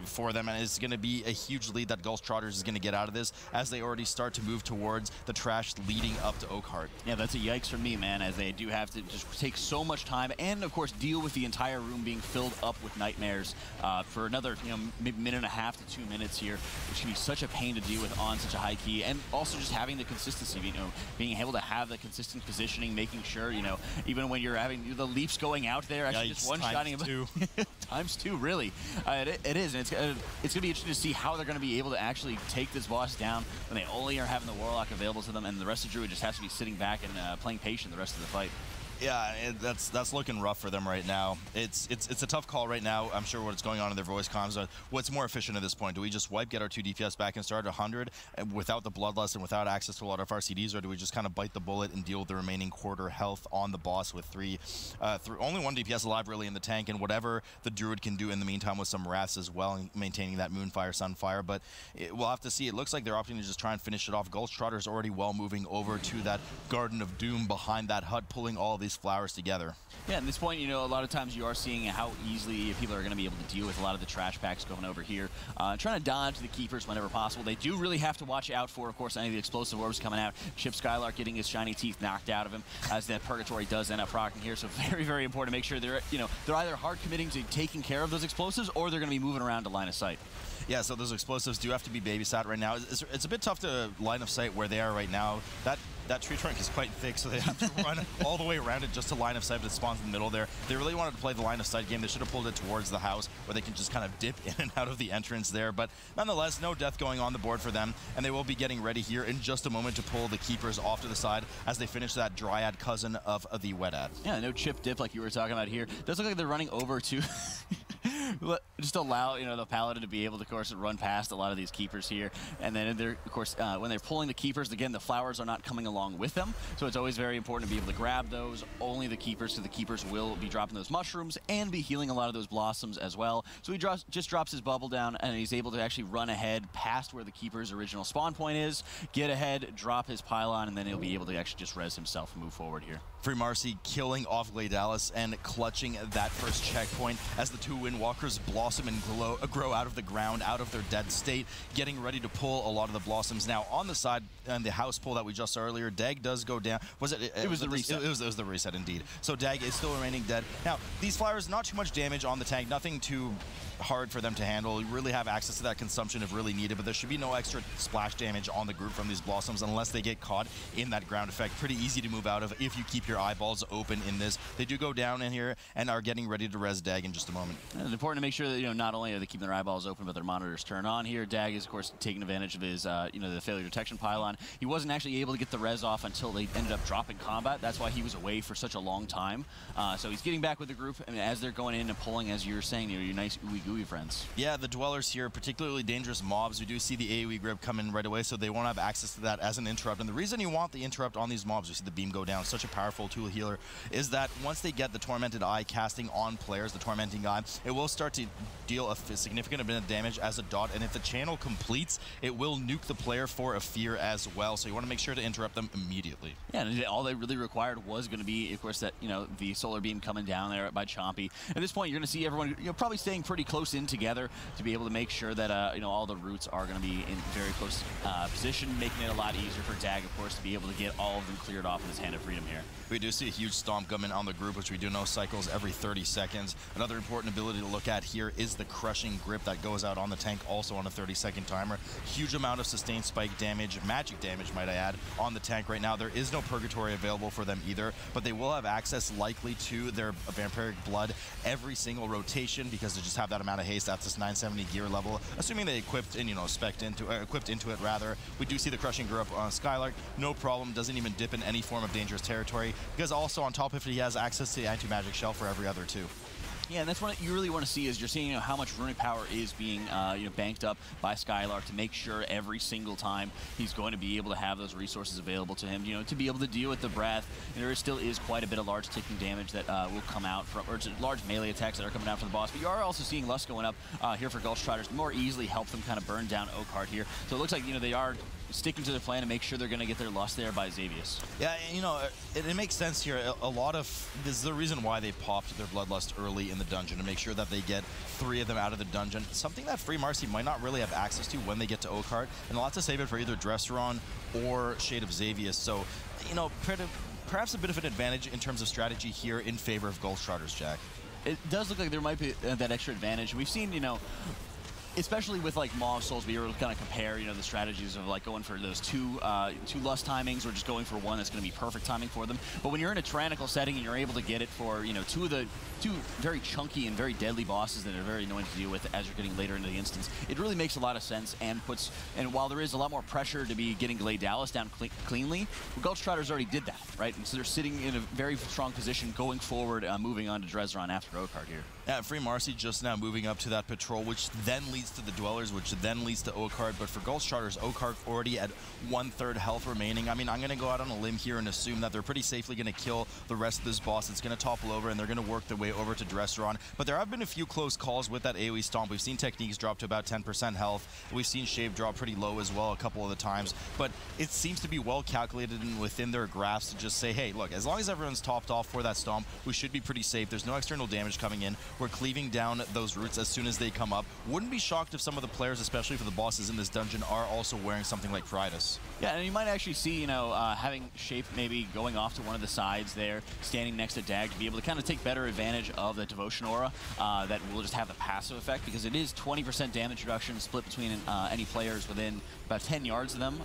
for them, and it's going to be a huge lead that Gulch Trotters is going to get out of this as they already start to move towards the trash leading up to Oakheart. Yeah, that's a yikes for me, man, as they do have to just take so much time and, of course, deal with the entire room being filled up with nightmares for another, maybe minute and a half to 2 minutes here, which can be such a pain to deal with on such a high key, and also just having the consistency, being able to have the consistent positioning, making sure, even when you're having the leaps going out there, actually just one-shotting times 2. Times 2, really. It is, and it's going to be interesting to see how they're going to be able to actually take this boss down when they only are having the Warlock available to them, and the rest of Druid just has to be sitting back and playing patient the rest of the fight. Yeah, that's looking rough for them right now. It's a tough call right now. I'm sure what's going on in their voice comms. What's more efficient at this point? Do we just wipe, get our 2 DPS back and start at 100 without the Bloodlust and without access to a lot of our CDs, or do we just kind of bite the bullet and deal with the remaining quarter health on the boss with only 1 DPS alive really in the tank, and whatever the Druid can do in the meantime with some Wraths as well and maintaining that Moonfire, Sunfire, but we'll have to see. It looks like they're opting to just try and finish it off. Gulch Trotters already well moving over to that Garden of Doom behind that hut, pulling all of these flowers together. Yeah, at this point, you know, a lot of times you are seeing how easily people are going to be able to deal with a lot of the trash packs going over here. Trying to dodge the keepers whenever possible. They do really have to watch out for, of course, any of the explosive orbs coming out. Chip Skylark getting his shiny teeth knocked out of him as that Purgatory does end up proccing here. So very, very important to make sure they're either hard committing to taking care of those explosives, or they're going to be moving around to line of sight. Yeah, so those explosives do have to be babysat right now. It's a bit tough to line of sight where they are right now. That tree trunk is quite thick, so they have to run all the way around it just to line of sight, but it spawns in the middle there. They really wanted to play the line of sight game. They should have pulled it towards the house where they can just kind of dip in and out of the entrance there. But nonetheless, no death going on the board for them, and they will be getting ready here in just a moment to pull the keepers off to the side as they finish that Dryad cousin of the Wetad. Yeah, no chip dip like you were talking about here. Does look like they're running over to just allow the Paladin to be able to, of course, run past a lot of these keepers here. And then, of course, when they're pulling the keepers, again, the flowers are not coming along with them. So it's always very important to be able to grab those. Only the keepers, so the keepers will be dropping those mushrooms and be healing a lot of those blossoms as well. So he just drops his bubble down, and he's able to actually run ahead past where the keeper's original spawn point is, get ahead, drop his pylon, and then he'll be able to actually just res himself and move forward here. Free Marsy killing off Glade Alice and clutching that first checkpoint as the 2 Windwalkers blossom and grow out of the ground, out of their dead state, getting ready to pull a lot of the blossoms. Now, on the side, and the house pull that we just saw earlier, Dag does go down. Was it? It was the reset. It was the reset, indeed. So Dag is still remaining dead. Now, these flowers, not too much damage on the tank, nothing too hard for them to handle. You really have access to that consumption if really needed, but there should be no extra splash damage on the group from these blossoms unless they get caught in that ground effect. Pretty easy to move out of if you keep your eyeballs open in this. They do go down in here and are getting ready to res Dag in just a moment. And it's important to make sure that, not only are they keeping their eyeballs open, but their monitors turn on here. Dag is, of course, taking advantage of his, the failure detection pylon. He wasn't actually able to get the res off until they ended up dropping combat. That's why he was away for such a long time. So he's getting back with the group, and as they're going in and pulling, as you were saying, your nice ooey gooey friends. Yeah, the Dwellers here, particularly dangerous mobs. We do see the AoE grip come in right away, so they won't have access to that as an interrupt. And the reason you want the interrupt on these mobs, we see the beam go down, such a powerful tool healer, is that once they get the Tormented Eye casting on players, the Tormenting Eye, it will start to deal a significant amount of damage as a dot, and if the channel completes, it will nuke the player for a fear as well. So you want to make sure to interrupt them immediately. Yeah, and all they really required was going to be, of course, that the solar beam coming down there by Chompy. At this point, you're going to see everyone probably staying pretty close in together to be able to make sure that all the roots are going to be in very close position, making it a lot easier for Dag, of course, to be able to get all of them cleared off with his Hand of Freedom here. We do see a huge stomp coming on the group, which we do know cycles every 30 seconds. Another important ability to look at here is the Crushing Grip that goes out on the tank, also on a 30-second timer. Huge amount of sustained spike damage, magic damage, might I add, on the tank right now. There is no Purgatory available for them either, but they will have access likely to their Vampiric Blood every single rotation because they just have that amount of haste. That's this 970 gear level, assuming they equipped and equipped into it rather. We do see the Crushing Grip on Skylark, no problem, doesn't even dip in any form of dangerous territory, because also on top of it he has access to the anti-magic shell for every other 2. Yeah, and that's what you really want to see is you're seeing how much runic power is being banked up by Skylark to make sure every single time he's going to be able to have those resources available to him, to be able to deal with the breath. And there still is quite a bit of large ticking damage that will come out from, or large melee attacks that are coming out from the boss. But you are also seeing Lust going up here for Gulch Trotters to more easily help them kind of burn down Oakheart here. So it looks like they are sticking to their plan to make sure they're going to get their Lust there by Xavius. Yeah, it makes sense here. A lot of this is the reason why they popped their Bloodlust early in the dungeon, to make sure that they get 3 of them out of the dungeon. Something that Free Marsy might not really have access to when they get to Oakheart, and a lot to save it for either Dresaron or Shade of Xavius. So, perhaps a bit of an advantage in terms of strategy here in favor of Gulch Trotters, Jack. It does look like there might be that extra advantage. We've seen, especially with like Maw of Souls, we were able to kind of compare, you know, the strategies of like going for those two lust timings or just going for one that's going to be perfect timing for them. But when you're in a tyrannical setting and you're able to get it for, you know, two very chunky and very deadly bosses that are very annoying to deal with as you're getting later into the instance, it really makes a lot of sense and while there is a lot more pressure to be getting Glade Alice down cleanly, Gulch Trotters already did that, right? And so they're sitting in a very strong position going forward, moving on to Dresaron after Oakheart here. Yeah, Free Marsy just now moving up to that patrol, which then leads to the Dwellers, which then leads to Oakheart. But for Gulch Trotters, Oakheart already at 1/3 health remaining. I mean, I'm going to go out on a limb here and assume that they're pretty safely going to kill the rest of this boss. It's going to topple over, and they're going to work their way over to Dresaron. But there have been a few close calls with that AoE Stomp. We've seen Techniques drop to about 10% health. We've seen Shave drop pretty low as well a couple of the times. But it seems to be well calculated and within their grasp to just say, hey, look, as long as everyone's topped off for that Stomp, we should be pretty safe. There's no external damage coming in. We're cleaving down those roots as soon as they come up. Wouldn't be shocked if some of the players, especially for the bosses in this dungeon, are also wearing something like Pritus. Yeah, and you might actually see, you know, having Shape maybe going off to one of the sides there, standing next to Dag to be able to kind of take better advantage of the Devotion Aura that will just have the passive effect, because it is 20% damage reduction split between any players within about 10 yards of them.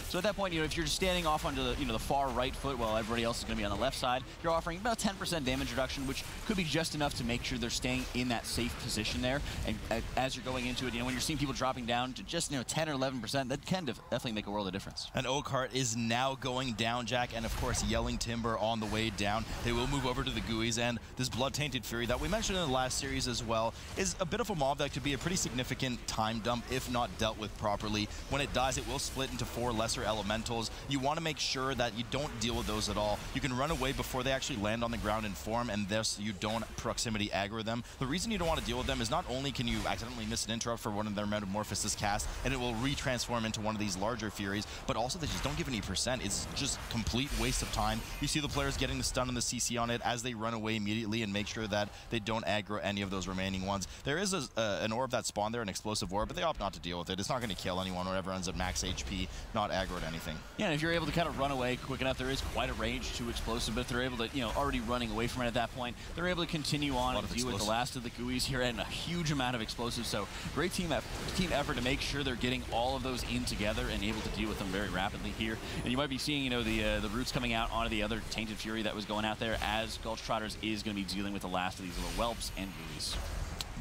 So at that point, you know, if you're just standing off onto the, you know, the far right foot while everybody else is going to be on the left side, you're offering about 10% damage reduction, which could be just enough to make sure they're staying in that safe position there. And as you're going into it, you know, when you're seeing people dropping down to just, you know, 10 or 11%, that can definitely make a world of difference. And Oakheart is now going down, Jack, and of course Yelling Timber on the way down. They will move over to the GUIs, and this Blood-Tainted Fury that we mentioned in the last series as well is a bit of a mob that could be a pretty significant time dump if not dealt with properly. When it dies, it will split into 4 lesser elementals. You want to make sure that you don't deal with those at all. You can run away before they actually land on the ground in form, and thus you don't proximity aggro them. The reason you don't want to deal with them is not only can you accidentally miss an interrupt for one of their Metamorphosis casts, and it will retransform into one of these larger Furies, but also they just don't give any percent. It's just complete waste of time. You see the players getting the stun and the CC on it as they run away immediately and make sure that they don't aggro any of those remaining ones. There is an orb that spawned there, an explosive orb, but they opt not to deal with it. It's not going to kill anyone or everyone's at max HP, not aggro at anything. Yeah, and if you're able to kind of run away quick enough, there is quite a range to explosive, but if they're able to, you know, already running away from it at that point, they're able to continue on and deal with the last of the GUIs here and a huge amount of explosives. So great team effort to make sure they're getting all of those in together and able to deal with them very rapidly here. And you might be seeing, you know, the roots coming out onto the other Tainted Fury that was going out there as Gulch Trotters is going to be dealing with the last of these little whelps and GUIs.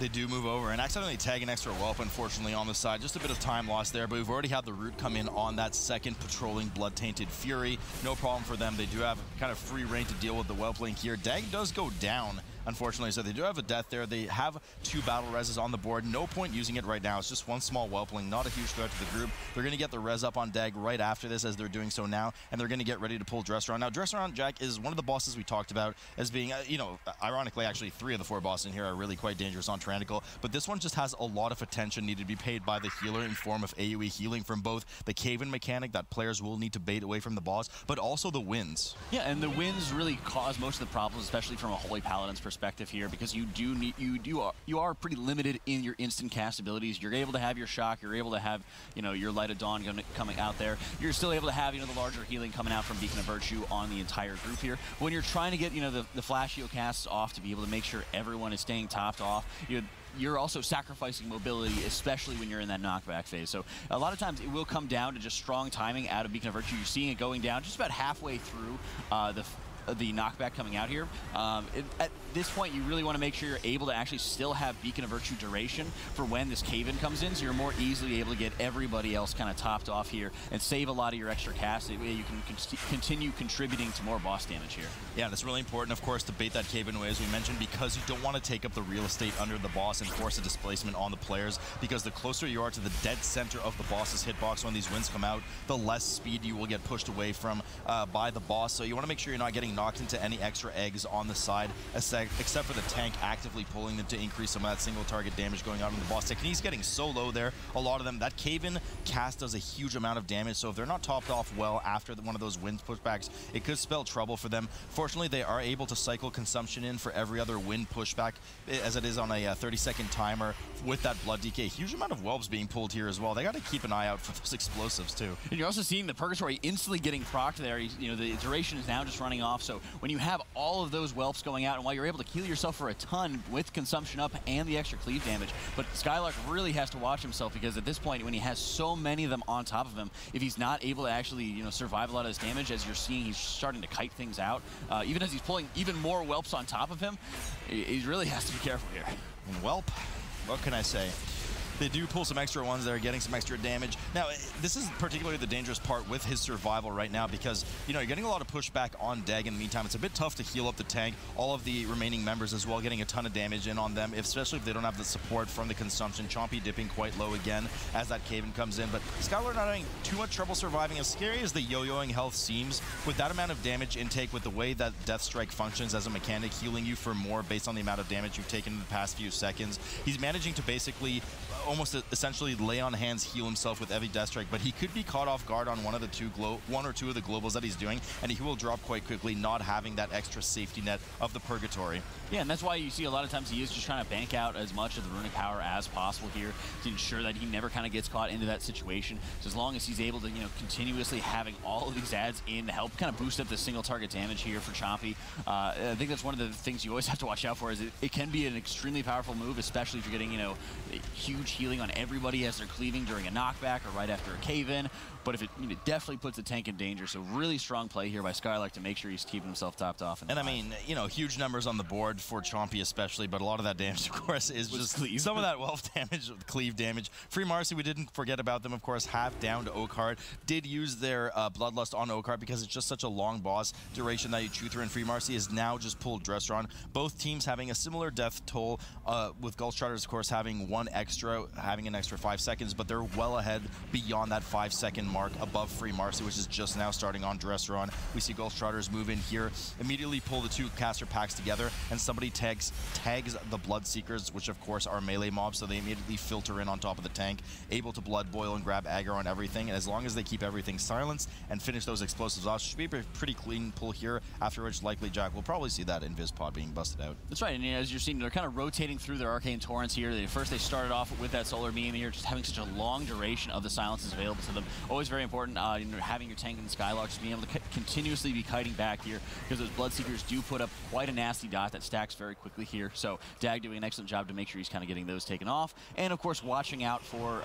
They do move over and accidentally tag an extra whelp, unfortunately, on the side. Just a bit of time lost there, but we've already had the root come in on that second patrolling Blood-Tainted Fury. No problem for them. They do have kind of free reign to deal with the whelp link here. Dag does go down, unfortunately, so they do have a death there. They have 2 battle reses on the board. No point using it right now. It's just one small whelpling, not a huge threat to the group. They're going to get the res up on Dag right after this, as they're doing so now, and they're going to get ready to pull Dresaron. Now, Dresaron, Jack, is one of the bosses we talked about as being, you know, ironically, actually 3 of the 4 bosses in here are really quite dangerous on Tyrannical, but this one just has a lot of attention needed to be paid by the healer in form of AoE healing from both the cave-in mechanic that players will need to bait away from the boss, but also the winds. Yeah, and the winds really cause most of the problems, especially from a Holy Paladin's perspective here, because you are pretty limited in your instant cast abilities. You're able to have your shock, you're able to have, you know, your Light of Dawn coming out there. You're still able to have, you know, the larger healing coming out from Beacon of Virtue on the entire group here. When you're trying to get, you know, the flash heal casts off to be able to make sure everyone is staying topped off, you're also sacrificing mobility, especially when you're in that knockback phase. So a lot of times it will come down to just strong timing out of Beacon of Virtue. You're seeing it going down just about halfway through the knockback coming out here. At this point, you really want to make sure you're able to actually still have Beacon of Virtue duration for when this cave-in comes in, so you're more easily able to get everybody else kind of topped off here and save a lot of your extra cast. That way you can continue contributing to more boss damage here. Yeah, that's really important, of course, to bait that cave-in away, as we mentioned, because you don't want to take up the real estate under the boss and force a displacement on the players, because the closer you are to the dead center of the boss's hitbox when these winds come out, the less speed you will get pushed away from by the boss. So you want to make sure you're not getting knocked into any extra eggs on the side, except for the tank actively pulling them to increase some of that single target damage going on in the boss. Technique's getting so low there, a lot of them. That cave-in cast does a huge amount of damage, so if they're not topped off well after one of those wind pushbacks, it could spell trouble for them. Fortunately, they are able to cycle consumption in for every other wind pushback, as it is on a 30-second timer with that blood DK. Huge amount of whelps being pulled here as well. They got to keep an eye out for those explosives too. And you're also seeing the Purgatory instantly getting procced there. You know, the duration is now just running off off. So when you have all of those whelps going out, and while you're able to heal yourself for a ton with consumption up and the extra cleave damage, but Skylark really has to watch himself, because at this point, when he has so many of them on top of him, if he's not able to actually, you know, survive a lot of his damage, as you're seeing, he's starting to kite things out. Even as he's pulling even more whelps on top of him, he really has to be careful here. And whelp, what can I say? They do pull some extra ones that are getting some extra damage. Now, this is particularly the dangerous part with his survival right now, because, you know, you're getting a lot of pushback on Dag in the meantime. It's a bit tough to heal up the tank. All of the remaining members as well getting a ton of damage in on them, especially if they don't have the support from the consumption. Chompy dipping quite low again as that Cave-In comes in. But Skylar not having too much trouble surviving. As scary as the yo-yoing health seems, with that amount of damage intake, with the way that Death Strike functions as a mechanic, healing you for more based on the amount of damage you've taken in the past few seconds, he's managing to basically almost essentially lay on hands, heal himself with every Death Strike, but he could be caught off guard on one or two of the globals that he's doing, and he will drop quite quickly, not having that extra safety net of the Purgatory. Yeah, and that's why you see a lot of times he is just trying to bank out as much of the runic power as possible here to ensure that he never kind of gets caught into that situation. So as long as he's able to, you know, continuously having all of these adds in to help kind of boost up the single target damage here for Chompy, I think that's one of the things you always have to watch out for, is it can be an extremely powerful move, especially if you're getting, you know, huge healing on everybody as they're cleaving during a knockback or right after a cave-in. But if it, you know, definitely puts the tank in danger, so really strong play here by Skylark to make sure he's keeping himself topped off. And I mean, you know, huge numbers on the board for Chompy especially, but a lot of that damage, of course, is just cleave. Some of that wealth damage, cleave damage. Free Marsy, we didn't forget about them, of course, half down to Oakheart. Did use their Bloodlust on Oakheart because it's just such a long boss duration that you chew through, and Free Marsy is now just pulled Dresaron. Both teams having a similar death toll, with Gulch Trotters, of course, having an extra 5 seconds, but they're well ahead beyond that 5-second mark above Free Marsy, which is just now starting on Dresaron. We see Gulch Trotters move in here, immediately pull the two caster packs together, and somebody tags the Bloodseekers, which of course are melee mobs, so they immediately filter in on top of the tank, able to blood boil and grab aggro on everything, and as long as they keep everything silenced and finish those explosives off, should be a pretty clean pull here, after which likely Jack will probably see that Invis pod being busted out. That's right, and as you're seeing, they're kind of rotating through their Arcane Torrents here. First they started off with that Solar Beam here, just having such a long duration of the silences available to them. Always very important, you know, having your tank and Skylark just being able to continuously be kiting back here, because those Bloodseekers do put up quite a nasty dot that stacks very quickly here. So Dag doing an excellent job to make sure he's kind of getting those taken off, and of course watching out for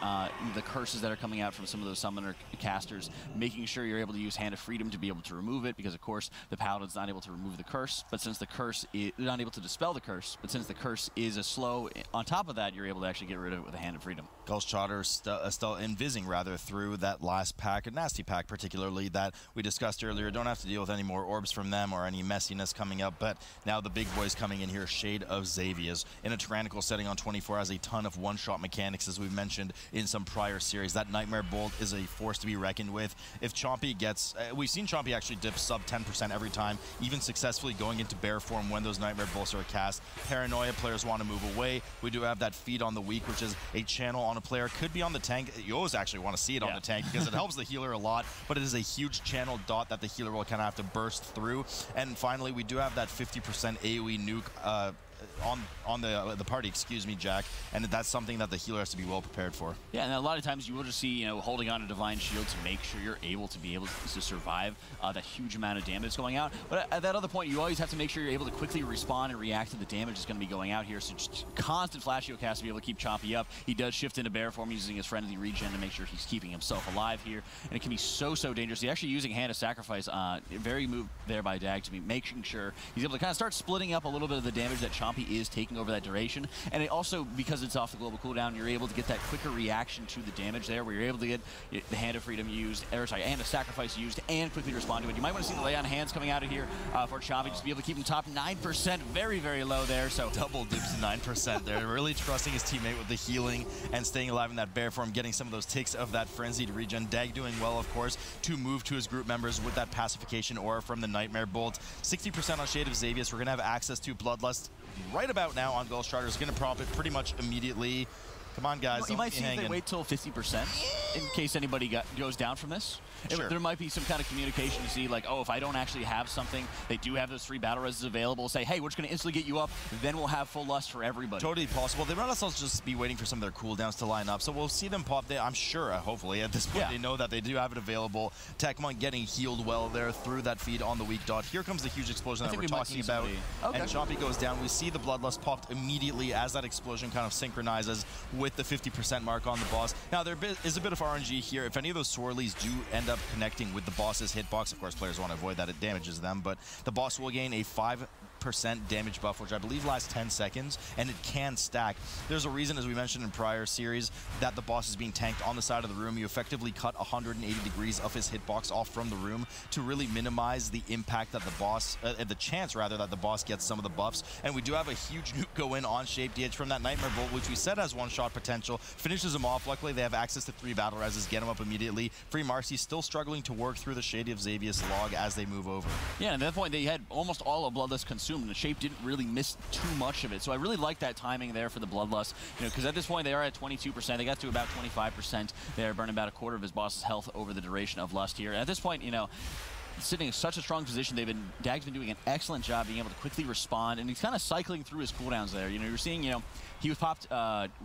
the curses that are coming out from some of those summoner casters, making sure you're able to use Hand of Freedom to be able to remove it, because of course the Paladin's not able to remove the curse, but since the curse is not able to dispel the curse, but since the curse is a slow, on top of that, you're able to actually get rid of it with a Hand of Freedom. Gulch Trotters still invising through that last pack, a nasty pack particularly, that we discussed earlier. Don't have to deal with any more orbs from them or any messiness coming up, but now the big boys coming in here, Shade of Xavius, in a tyrannical setting on 24, has a ton of one-shot mechanics, as we've mentioned in some prior series. That Nightmare Bolt is a force to be reckoned with. If Chompy gets, we've seen Chompy actually dip sub 10% every time, even successfully going into bear form when those Nightmare Bolts are cast. Paranoia, players want to move away. We do have that Feed on the Weak, which is a channel on a player, could be on the tank. You always actually want to see it on the tank, because it helps the healer a lot, but it is a huge channel dot that the healer will kind of have to burst through. And finally, we do have that 50% AoE nuke on the party, excuse me, Jack, and that's something that the healer has to be well prepared for. Yeah, and a lot of times you will just see, you know, holding on to Divine Shield to make sure you're able to survive that huge amount of damage that's going out. But at that other point, you always have to make sure you're able to quickly respond and react to the damage that's going to be going out here. So just constant Flash Heal cast to be able to keep Chompy up. He does shift into bear form using his friendly regen to make sure he's keeping himself alive here, and it can be so dangerous. He's actually using Hand of Sacrifice, very move there by Dag to be making sure he's able to kind of start splitting up a little bit of the damage that Chompy is taking over that duration. And it also, because it's off the global cooldown, you're able to get that quicker reaction to the damage there, where you're able to get the Hand of Freedom used, or sorry, Hand of Sacrifice used, and quickly respond to it. You might want to see the lay on hands coming out of here for Chompy, just to be able to keep him top 9%, very low there. So double dips to 9%. They're really trusting his teammate with the healing and staying alive in that bear form, getting some of those ticks of that frenzied regen. Dag doing well, of course, to move to his group members with that pacification aura from the Nightmare Bolt. 60% on Shade of Xavius. We're going to have access to Bloodlust right about now on Gulch Trotters. Going to prompt it pretty much immediately. Come on, guys. You might see if they wait till 50%. in case anybody goes down from this. Sure. There might be some kind of communication to see, like, oh, if I don't actually have something, they do have those 3 battle reses available. Say, hey, we're just going to instantly get you up, then we'll have full lust for everybody. Totally possible. They might also just be waiting for some of their cooldowns to line up, so we'll see them pop there. I'm sure, hopefully, at this point, they know that they do have it available. Techmon getting healed well there through that feed on the weak dot. Here comes the huge explosion that we're talking about. Okay. And Chompy goes down. We see the Bloodlust popped immediately as that explosion kind of synchronizes with the 50% mark on the boss. Now, there is a bit of RNG here. If any of those swirlies do end up connecting with the boss's hitbox, of course, players want to avoid that. It damages them, but the boss will gain a 5% damage buff, which I believe lasts 10 seconds, and it can stack. There's a reason, as we mentioned in prior series, that the boss is being tanked on the side of the room. You effectively cut 180 degrees of his hitbox off from the room to really minimize the impact that the boss, the chance rather, that the boss gets some of the buffs. And we do have a huge nuke go in on Shape DH from that Nightmare Bolt, which we said has one-shot potential. Finishes him off. Luckily, they have access to 3 battle reses, get him up immediately. Free Marsy still struggling to work through the Shady of Xavius log as they move over. Yeah, and at that point, they had almost all of Bloodlust consumed, and the Shape didn't really miss too much of it. So I really like that timing there for the Bloodlust, because at this point, they are at 22%. They got to about 25%. They're burning about a quarter of his boss's health over the duration of Lust here. And at this point, sitting in such a strong position, Dag's been doing an excellent job being able to quickly respond, and he's kind of cycling through his cooldowns there. You're seeing, he was popped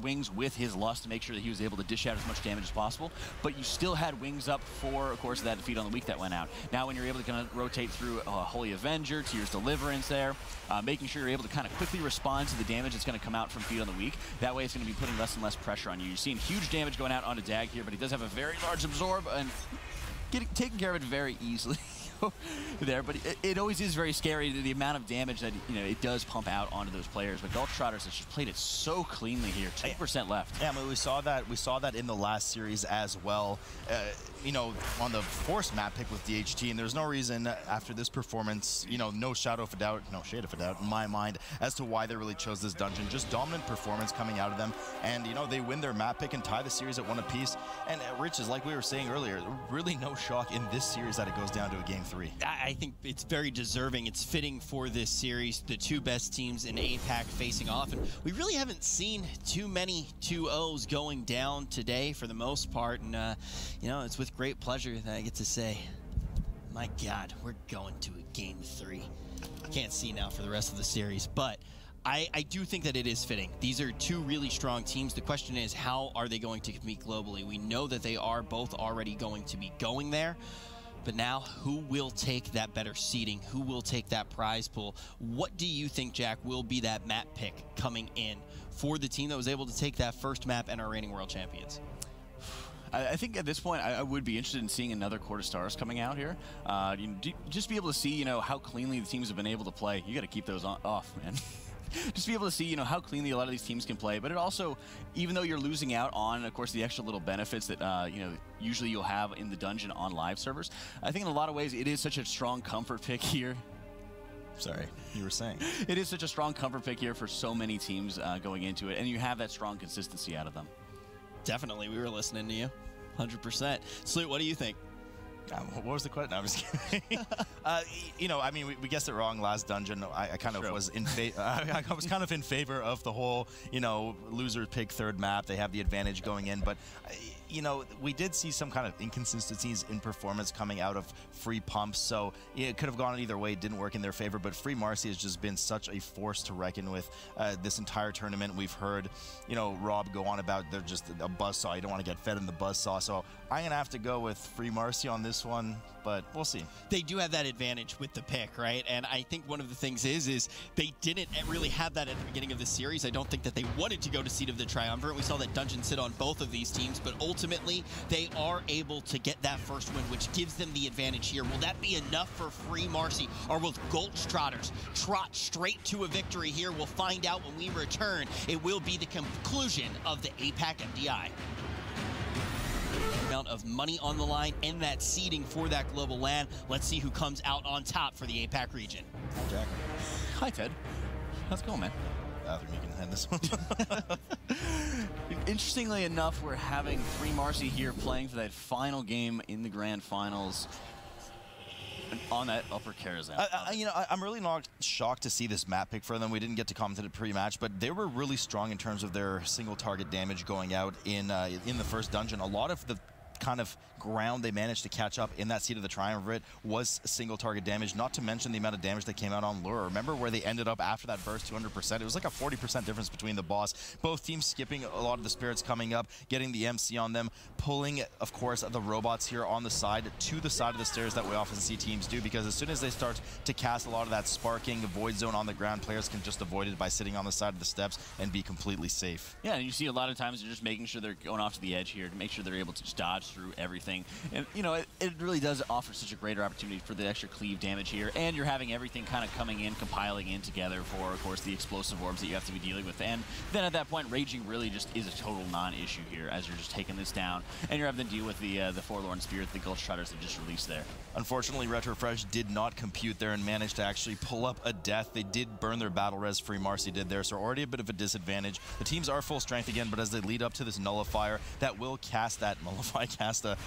wings with his Lust to make sure that he was able to dish out as much damage as possible, but you still had wings up for, of course, that defeat on the week that went out. Now when you're able to kind of rotate through Holy Avenger, Tears Deliverance there, making sure you're able to kind of quickly respond to the damage that's going to come out from feed on the week, that way it's going to be putting less and less pressure on you. You're seeing huge damage going out onto Dag here, but he does have a very large absorb and taking care of it very easily. There, but it always is very scary, the amount of damage that it does pump out onto those players. But Gulch Trotters has just played it so cleanly here. 2% left. Yeah, I mean, we saw that in the last series as well. On the forced map pick with DHT, and there's no reason after this performance, no shade of a doubt in my mind as to why they really chose this dungeon. Just dominant performance coming out of them, and they win their map pick and tie the series at 1 apiece. And Rich, is like we were saying earlier, really no shock in this series that it goes down to a game 3. I think it's very deserving. It's fitting for this series. The 2 best teams in APAC facing off, and we really haven't seen too many 2-0s going down today for the most part. And it's with great pleasure that I get to say, my God, we're going to a game 3. Can't see now for the rest of the series, but I do think that it is fitting. These are 2 really strong teams. The question is, how are they going to compete globally? We know that they are both already going to be going there. But now, who will take that better seeding? Who will take that prize pool? What do you think, Jack, will be that map pick coming in for the team that was able to take that first map and are reigning world champions? I think at this point, I would be interested in seeing another Court of Stars coming out here. Just be able to see, how cleanly the teams have been able to play. You got to keep those off, man. Just be able to see, how cleanly a lot of these teams can play. But it also, even though you're losing out on, of course, the extra little benefits that, usually you'll have in the dungeon on live servers, I think in a lot of ways it is such a strong comfort pick here. Sorry, you were saying. It is such a strong comfort pick here for so many teams going into it, and you have that strong consistency out of them. Definitely, we were listening to you, 100%. Sloot, what do you think? What was the question? No, I'm just kidding. I mean, we guessed it wrong last dungeon. I kind of was in I was kind of in favor of the whole, loser pick 3rd map. They have the advantage going in, but we did see some kind of inconsistencies in performance coming out of Free Pumps, so it could have gone either way. It didn't work in their favor, but Free Marsy has just been such a force to reckon with this entire tournament. We've heard, Rob go on about they're just a buzzsaw. You don't want to get fed in the buzzsaw, so I'm going to have to go with Free Marsy on this one, but we'll see. They do have that advantage with the pick, right? And I think one of the things is they didn't really have that at the beginning of the series. I don't think that they wanted to go to Seed of the Triumvirate. We saw that Dungeon sit on both of these teams, but ultimately they are able to get that first win, which gives them the advantage here. Will that be enough for Free Marsy, or will Gulch Trotters trot straight to a victory here? We'll find out when we return. It will be the conclusion of the APAC MDI. Amount of money on the line and that seeding for that global LAN. Let's see who comes out on top for the APAC region. Hi, Jack. Hi, Ted. How's it going, man? I think you can hand this one. Interestingly enough, we're having Free Marsy here playing for that final game in the grand finals on that upper Karazhan. I'm really not shocked to see this map pick for them. We didn't get to comment it pre-match, but they were really strong in terms of their single target damage going out in the first dungeon. A lot of the kind of ground they managed to catch up in that seat of the triumvirate was single target damage, not to mention the amount of damage that came out on Lura. Remember where they ended up after that burst, 200%? It was like a 40% difference between the boss. Both teams skipping a lot of the spirits coming up, getting the MC on them, pulling, of course, the robots here on the side to the side of the stairs that we often see teams do, because as soon as they start to cast a lot of that sparking void zone on the ground, players can just avoid it by sitting on the side of the steps and be completely safe. Yeah, and you see a lot of times they're just making sure they're going off to the edge here to make sure they're able to just dodge through everything. And, you know, it really does offer such a greater opportunity for the extra cleave damage here, and you're having everything kind of coming in, compiling in together for, of course, the explosive orbs that you have to be dealing with. And then at that point, raging really just is a total non-issue here as you're just taking this down, and you're having to deal with the Forlorn Spirit, the Gulch Trotters that just released there. Unfortunately, Retrofresh did not compute there and managed to actually pull up a death. They did burn their battle res, Free Marsy did there, so already a bit of a disadvantage. The teams are full strength again, but as they lead up to this nullifier, that will cast that nullify cast a...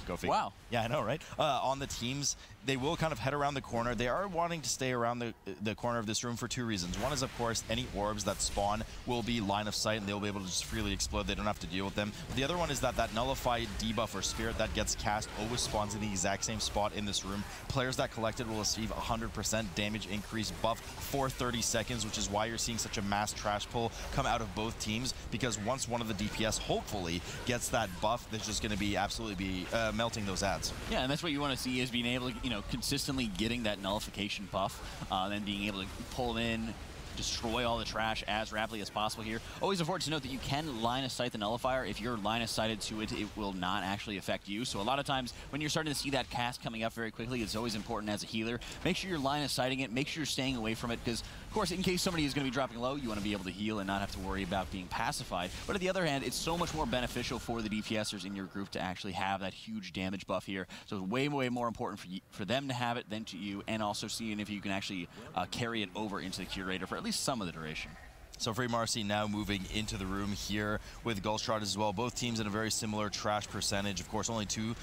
go figure. Wow. Yeah, I know, right? On the teams, they will kind of head around the corner. They are wanting to stay around the corner of this room for two reasons. One is, of course, any orbs that spawn will be line of sight and they'll be able to just freely explode. They don't have to deal with them. But the other one is that nullify debuff or spirit that gets cast always spawns in the exact same spot in this room. Players that collect it will receive 100% damage increase buff for 30 seconds, which is why you're seeing such a mass trash pull come out of both teams, because once one of the DPS hopefully gets that buff, that's just going to be absolutely melting those ads. Yeah, and that's what you want to see, is being able to, you know, consistently getting that nullification buff, then being able to pull in, destroy all the trash as rapidly as possible here. Always important to note that you can line of sight the nullifier. If you're line of sighted to it, it will not actually affect you. So a lot of times when you're starting to see that cast coming up very quickly, it's always important as a healer. Make sure you're line of sighting it. Make sure you're staying away from it, because of course, in case somebody is going to be dropping low, you want to be able to heal and not have to worry about being pacified. But on the other hand, it's so much more beneficial for the DPSers in your group to actually have that huge damage buff here. So it's way, way more important for them to have it than to you, and also seeing if you can actually carry it over into the Curator for at least some of the duration. So Free Marsy now moving into the room here with Gulch Trotters as well. Both teams in a very similar trash percentage. Of course, only 2%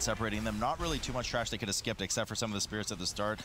separating them. Not really too much trash they could have skipped, except for some of the spirits at the start.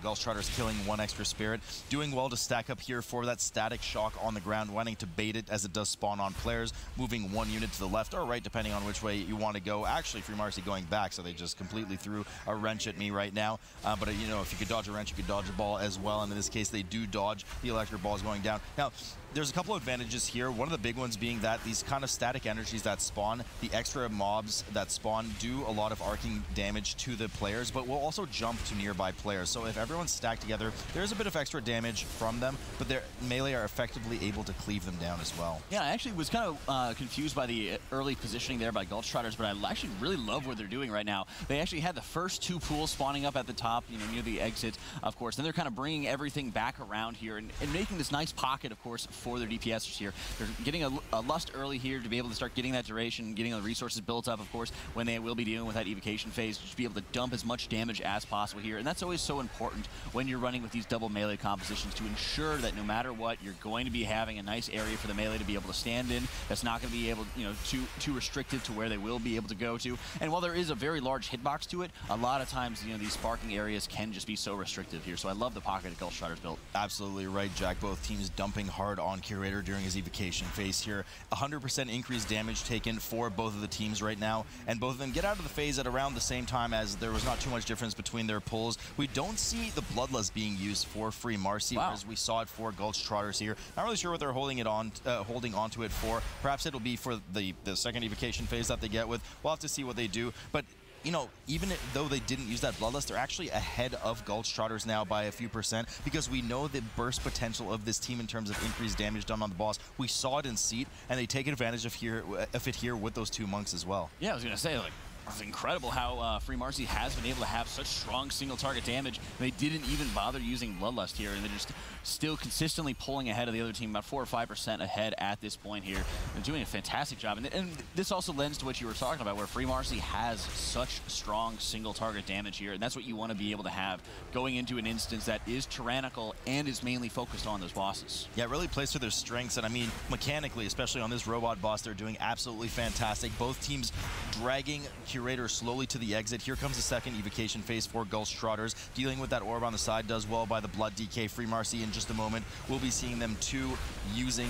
Gulch Trotters killing one extra spirit. Doing well to stack up here for that static shock on the ground, wanting to bait it as it does spawn on players. Moving one unit to the left or right, depending on which way you want to go. Actually, Free Marsy going back, so they just completely threw a wrench at me right now. But, you know, if you could dodge a wrench, you could dodge a ball as well. And in this case, they do dodge. The electric ball is going down. Now, there's a couple of advantages here. One of the big ones being that these kind of static energies that spawn, the extra mobs that spawn, do a lot of arcing damage to the players, but will also jump to nearby players. So if everyone's stacked together, there's a bit of extra damage from them, but their melee are effectively able to cleave them down as well. Yeah, I actually was kind of confused by the early positioning there by Gulch Trotters, but I actually really love what they're doing right now. They actually had the first 2 pools spawning up at the top, you know, near the exit, of course. Then they're kind of bringing everything back around here and making this nice pocket, of course, for their DPSers here. They're getting a lust early here to be able to start getting that duration, getting the resources built up, of course, when they will be dealing with that evocation phase, just be able to dump as much damage as possible here. And that's always so important when you're running with these double melee compositions, to ensure that no matter what, you're going to be having a nice area for the melee to be able to stand in. That's not going to be able, you know, too restrictive to where they will be able to go to. And while there is a very large hitbox to it, a lot of times, you know, these sparking areas can just be so restrictive here. So I love the pocket that Gulch Trotters built. Absolutely right, Jack. Both teams dumping hard on Curator during his evocation phase here. 100% increased damage taken for both of the teams right now, and both of them get out of the phase at around the same time, as there was not too much difference between their pulls. We don't see the Bloodlust being used for Free Marsy, whereas we saw it for Gulch Trotters here. Not really sure what they're holding onto it for. Perhaps it'll be for the second evocation phase that they get with. We'll have to see what they do, but you know, even though they didn't use that Bloodlust, they're actually ahead of Gulch Trotters now by a few %, because we know the burst potential of this team in terms of increased damage done on the boss. We saw it in Seat, and they take advantage of it here with those 2 monks as well. Yeah, I was going to say, like, it's incredible how Free Marsy has been able to have such strong single target damage. They didn't even bother using Bloodlust here, and they're just still consistently pulling ahead of the other team, about 4 or 5% ahead at this point here. They're doing a fantastic job, and this also lends to what you were talking about, where Free Marsy has such strong single target damage here, and that's what you want to be able to have going into an instance that is tyrannical and is mainly focused on those bosses. Yeah, it really plays to their strengths, and I mean, mechanically, especially on this robot boss, they're doing absolutely fantastic. Both teams dragging Curator slowly to the exit. Here comes the second evocation phase for Gulch Trotters. Dealing with that orb on the side does well by the blood DK. Free Marsy in just a moment. We'll be seeing them too using,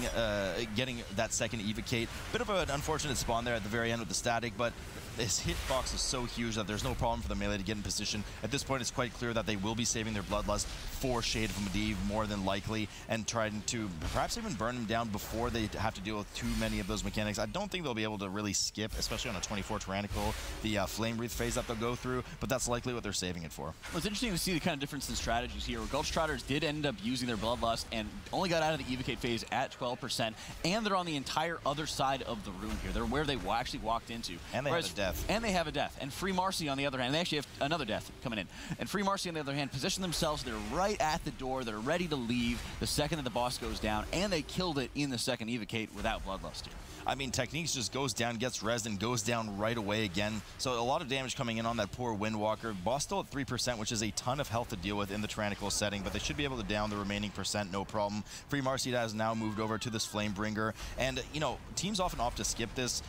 getting that second evocate. Bit of an unfortunate spawn there at the very end with the static, but this hitbox is so huge that there's no problem for the melee to get in position. At this point, it's quite clear that they will be saving their Bloodlust for Shade of Medivh more than likely, and trying to perhaps even burn him down before they have to deal with too many of those mechanics. I don't think they'll be able to really skip, especially on a 24 Tyrannical, the Flame Wreath phase that they'll go through, but that's likely what they're saving it for. Well, it's interesting to see the kind of difference in strategies here, where Gulch Trotters did end up using their Bloodlust and only got out of the Evocate phase at 12%, and they're on the entire other side of the room here. They're where they actually walked into. And they have a death. And they have a death. And Free Marsy, on the other hand, they actually have another death coming in. And Free Marsy, on the other hand, position themselves. They're right at the door. They're ready to leave the second that the boss goes down, and they killed it in the second Evocate without Bloodlust here. I mean, Techniques just goes down, gets rezzed, and goes down right away again. So a lot of damage coming in on that poor Windwalker. Boss still at 3%, which is a ton of health to deal with in the Tyrannical setting, but they should be able to down the remaining percent, no problem. Free Marsy has now moved over to this Flamebringer, and, you know, teams often opt to skip this,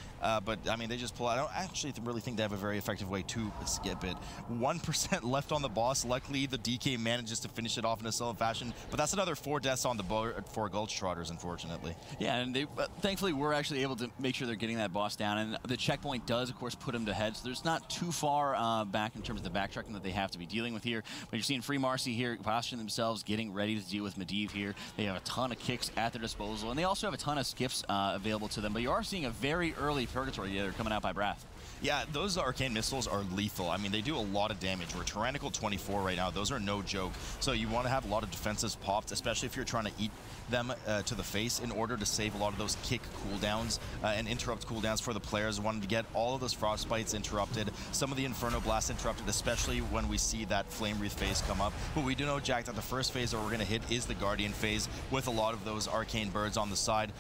but, I mean, they just pull out. I don't actually really think they have a very effective way to skip it. 1% left on the boss. Luckily, the DK manages to finish it off in a solid fashion, but that's another 4 deaths on the board for Gulch Trotters, unfortunately. Yeah, and they thankfully we're actually able to make sure they're getting that boss down, and the checkpoint does, of course, put them to head, so there's not too far back in terms of the backtracking that they have to be dealing with here. But you're seeing Free Marsy here posturing themselves, getting ready to deal with Medivh here. They have a ton of kicks at their disposal, and they also have a ton of skips available to them, but you are seeing a very early Purgatory there coming out by Wrath. Yeah, those Arcane Missiles are lethal. I mean, they do a lot of damage. We're Tyrannical 24 right now. Those are no joke. So you want to have a lot of defenses popped, especially if you're trying to eat them to the face in order to save a lot of those kick cooldowns and interrupt cooldowns for the players. Wanted to get all of those Frostbites interrupted, some of the Inferno Blasts interrupted, especially when we see that Flame Wreath phase come up. But we do know, Jack, that the first phase that we're going to hit is the Guardian phase with a lot of those Arcane Birds on the side.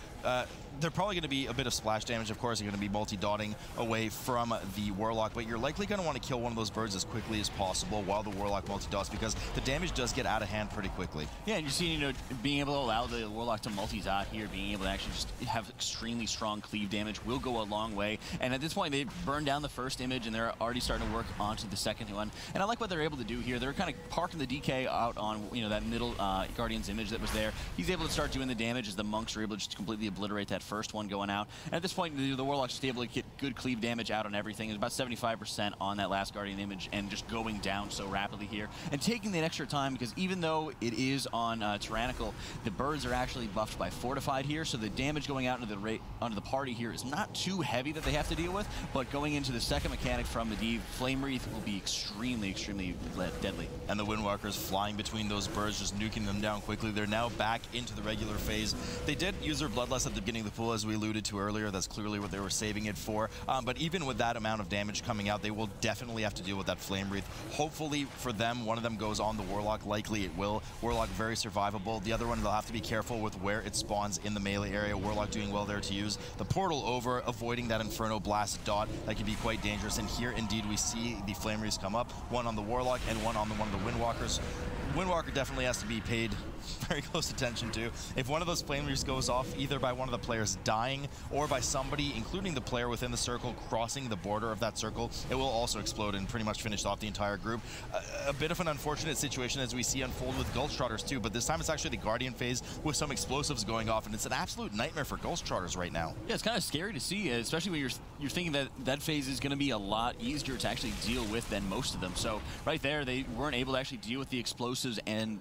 They're probably going to be a bit of splash damage, of course. You're going to be multi-dotting away from the Warlock, but you're likely going to want to kill one of those birds as quickly as possible while the Warlock multi-dots, because the damage does get out of hand pretty quickly. Yeah, and you're seeing, you know, being able to allow the Warlock to multi-dot here, being able to actually just have extremely strong cleave damage will go a long way. And at this point, they've burned down the first image, and they're already starting to work onto the second one. And I like what they're able to do here. They're kind of parking the DK out on, you know, that middle Guardian's image that was there. He's able to start doing the damage as the monks are able to just completely obliterate that first one going out. And at this point, the Warlock's just able to get good cleave damage out on everything. It's about 75% on that last Guardian image, and just going down so rapidly here. And taking that extra time, because even though it is on Tyrannical, the birds are actually buffed by Fortified here, so the damage going out into the party here is not too heavy that they have to deal with, but going into the second mechanic from Medivh, Flame Wreath will be extremely, extremely deadly. And the Windwalkers flying between those birds, just nuking them down quickly. They're now back into the regular phase. They did use their Bloodlust at the beginning of the pool, as we alluded to earlier. That's clearly what they were saving it for. But even with that amount of damage coming out, they will definitely have to deal with that Flame Wreath. Hopefully for them, one of them goes on the Warlock. Likely it will. Warlock very survivable. The other one, they'll have to be careful with where it spawns in the melee area. Warlock doing well there to use the portal over, avoiding that Inferno Blast dot. That can be quite dangerous. And here, indeed, we see the Flame Wreaths come up. One on the Warlock and one on one of the Windwalkers. Windwalker definitely has to be paid very close attention to. If one of those Flame Wreaths goes off, either by one of the players dying or by somebody, including the player within the circle, crossing the border of that circle, it will also explode and pretty much finish off the entire group. A bit of an unfortunate situation as we see unfold with Gulch Trotters too, but this time it's actually the Guardian phase with some explosives going off, and it's an absolute nightmare for Gulch Trotters right now. Yeah, it's kind of scary to see, especially when you're thinking that that phase is going to be a lot easier to actually deal with than most of them. So right there, they weren't able to actually deal with the explosives and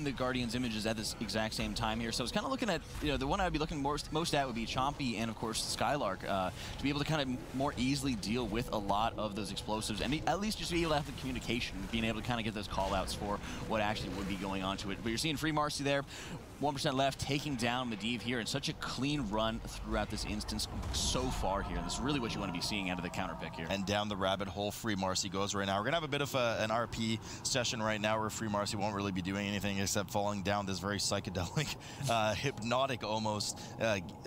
the Guardian's images at this exact same time here. So it's kind of looking at, you know, the one I would be looking most at would be Chompy and, of course, Skylark, to be able to kind of more easily deal with a lot of those explosives, and at least just be able to have the communication, being able to kind of get those call-outs for what actually would be going on to it. But you're seeing Free Marsy there, 1% left, taking down Medivh here, and such a clean run throughout this instance so far here. And this is really what you want to be seeing out of the counter pick here. And down the rabbit hole Free Marsy goes right now. We're going to have a bit of an RP session right now where Free Marsy won't really be doing anything except falling down this very psychedelic, hypnotic almost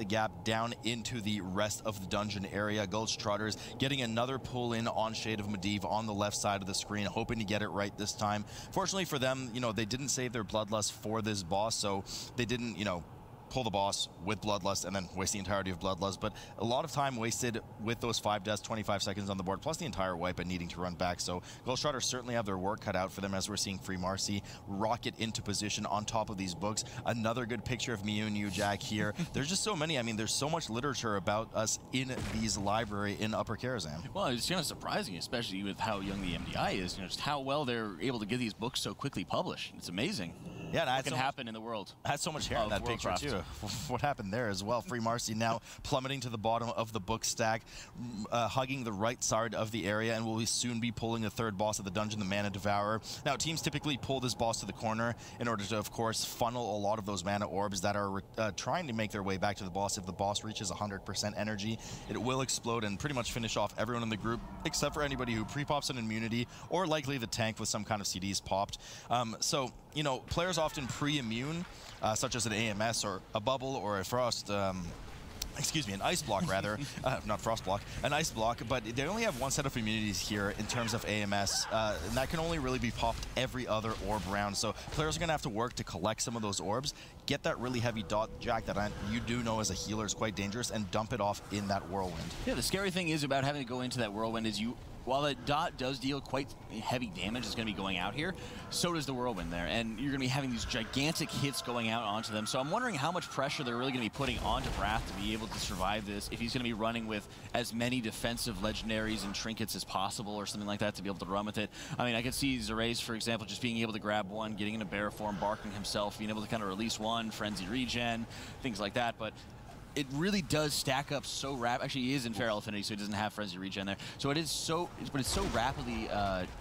gap down into the rest of the dungeon area. Gulch Trotters getting another pull in on Shade of Medivh on the left side of the screen, hoping to get it right this time. Fortunately for them, you know, they didn't save their Bloodlust for this boss, so they didn't, you know, pull the boss with Bloodlust and then waste the entirety of Bloodlust, but a lot of time wasted with those 5 deaths, 25 seconds on the board, plus the entire wipe and needing to run back. So Gulch Trotters certainly have their work cut out for them, as we're seeing Free Marsy rocket into position on top of these books. Another good picture of Mew and you, Jack, here. There's just so many. I mean, there's so much literature about us in these library in Upper Karazhan. Well, it's kind of surprising, especially with how young the MDI is, just how well they're able to get these books so quickly published. It's amazing. Yeah, and what can happen in the world. I had so much hair in that picture, Warcraft. too. What happened there as well? Free Marsy now plummeting to the bottom of the book stack, hugging the right side of the area, and will soon be pulling the third boss of the dungeon, the Mana Devourer. Now, teams typically pull this boss to the corner in order to, of course, funnel a lot of those mana orbs that are trying to make their way back to the boss. If the boss reaches 100% energy, it will explode and pretty much finish off everyone in the group, except for anybody who pre-pops an immunity, or likely the tank with some kind of CDs popped. So, you know, players often pre-immune, such as an AMS or a bubble or a frost, excuse me, an ice block rather, not frost block, an ice block, but they only have one set of immunities here in terms of AMS, and that can only really be popped every other orb round. So players are going to have to work to collect some of those orbs, get that really heavy dot, Jack, that you do know as a healer is quite dangerous, and dump it off in that whirlwind. Yeah, the scary thing is about having to go into that whirlwind is while the dot does deal quite heavy damage, it's going to be going out here, so does the whirlwind there. And you're going to be having these gigantic hits going out onto them. So I'm wondering how much pressure they're really going to be putting onto Wrath to be able to survive this, if he's going to be running with as many defensive legendaries and trinkets as possible or something like that to be able to run with it. I mean, I could see Zeraze, for example, just being able to grab one, getting into bear form, barking himself, being able to kind of release one, frenzy regen, things like that. But it really does stack up so rapid. Actually, he is in Feral Affinity, so he doesn't have Frenzy Regen there. So it is so, but it's so rapidly,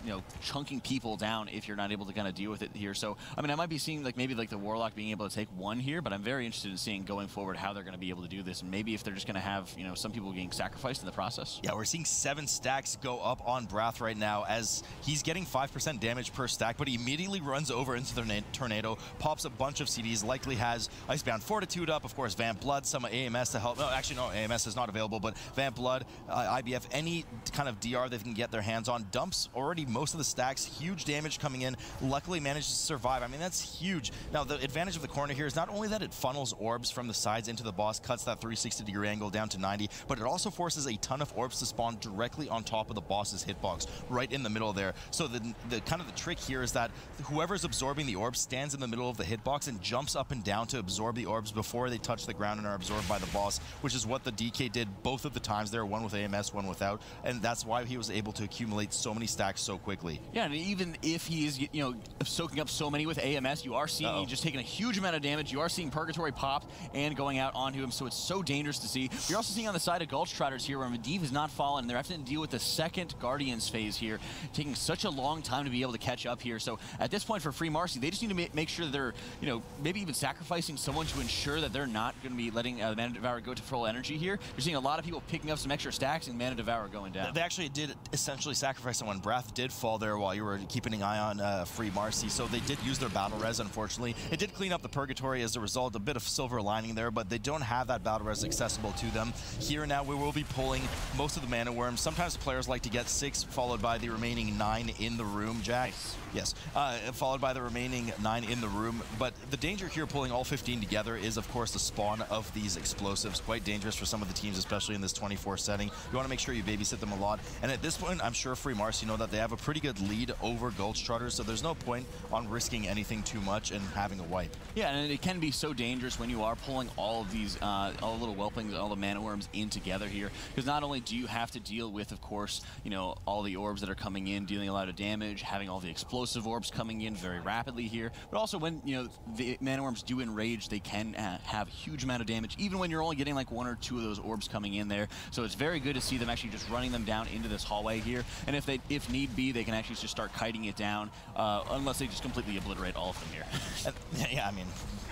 you know, chunking people down if you're not able to kind of deal with it here. So, I mean, I might be seeing like maybe like the Warlock being able to take one here, but I'm very interested in seeing going forward how they're going to be able to do this, and maybe if they're just going to have, you know, some people getting sacrificed in the process. Yeah, we're seeing 7 stacks go up on Brath right now as he's getting 5% damage per stack, but he immediately runs over into the tornado, pops a bunch of CDs, likely has Icebound Fortitude up, of course, Vamp Blood, some AMS to help. No, actually, no, AMS is not available, but Vamp Blood, IBF, any kind of DR they can get their hands on, dumps already most of the stacks, huge damage coming in, luckily manages to survive. I mean, that's huge. Now, the advantage of the corner here is not only that it funnels orbs from the sides into the boss, cuts that 360-degree angle down to 90, but it also forces a ton of orbs to spawn directly on top of the boss's hitbox, right in the middle there. So the kind of the trick here is that whoever's absorbing the orbs stands in the middle of the hitbox and jumps up and down to absorb the orbs before they touch the ground and are absorbed by the boss, which is what the DK did both of the times there, one with AMS, one without, and that's why he was able to accumulate so many stacks so quickly. Yeah, and even if he is, you know, soaking up so many with AMS, you are seeing he just taking a huge amount of damage. You are seeing Purgatory popped and going out onto him, so it's so dangerous to see. You're also seeing on the side of Gulch Trotters here where Medivh has not fallen, and they're having to deal with the second Guardians phase here, taking such a long time to be able to catch up here. So at this point for Free Marsy, they just need to make sure that they're, you know, maybe even sacrificing someone to ensure that they're not going to be letting the Mana Devourer go to full energy here. You're seeing a lot of people picking up some extra stacks and Mana Devourer going down. They actually did essentially sacrifice someone. Brath did fall there while you were keeping an eye on Free Marsy, so they did use their battle res, unfortunately. It did clean up the Purgatory as a result, a bit of silver lining there, but they don't have that battle res accessible to them. Here now we will be pulling most of the Mana Worms. Sometimes players like to get 6 followed by the remaining 9 in the room, Jack. Nice. Yes, followed by the remaining 9 in the room, but the danger here pulling all 15 together is of course the spawn of these explosives. Quite dangerous for some of the teams, especially in this 24 setting. You want to make sure you babysit them a lot, and at this point I'm sure Free Marsy know that they have a pretty good lead over Gulch Trotters, so there's no point on risking anything too much and having a wipe. Yeah, and it can be so dangerous when you are pulling all of these, all the little whelpings, all the Mana Worms in together here, because not only do you have to deal with, of course, you know, all the orbs that are coming in, dealing a lot of damage, having all the explosive orbs coming in very rapidly here, but also when, you know, the Mana Worms do enrage, they can have a huge amount of damage, even when you're only getting like 1 or 2 of those orbs coming in there. So it's very good to see them actually just running them down into this hallway here, and if need be, they can actually just start kiting it down, unless they just completely obliterate all of them here. Yeah, I mean,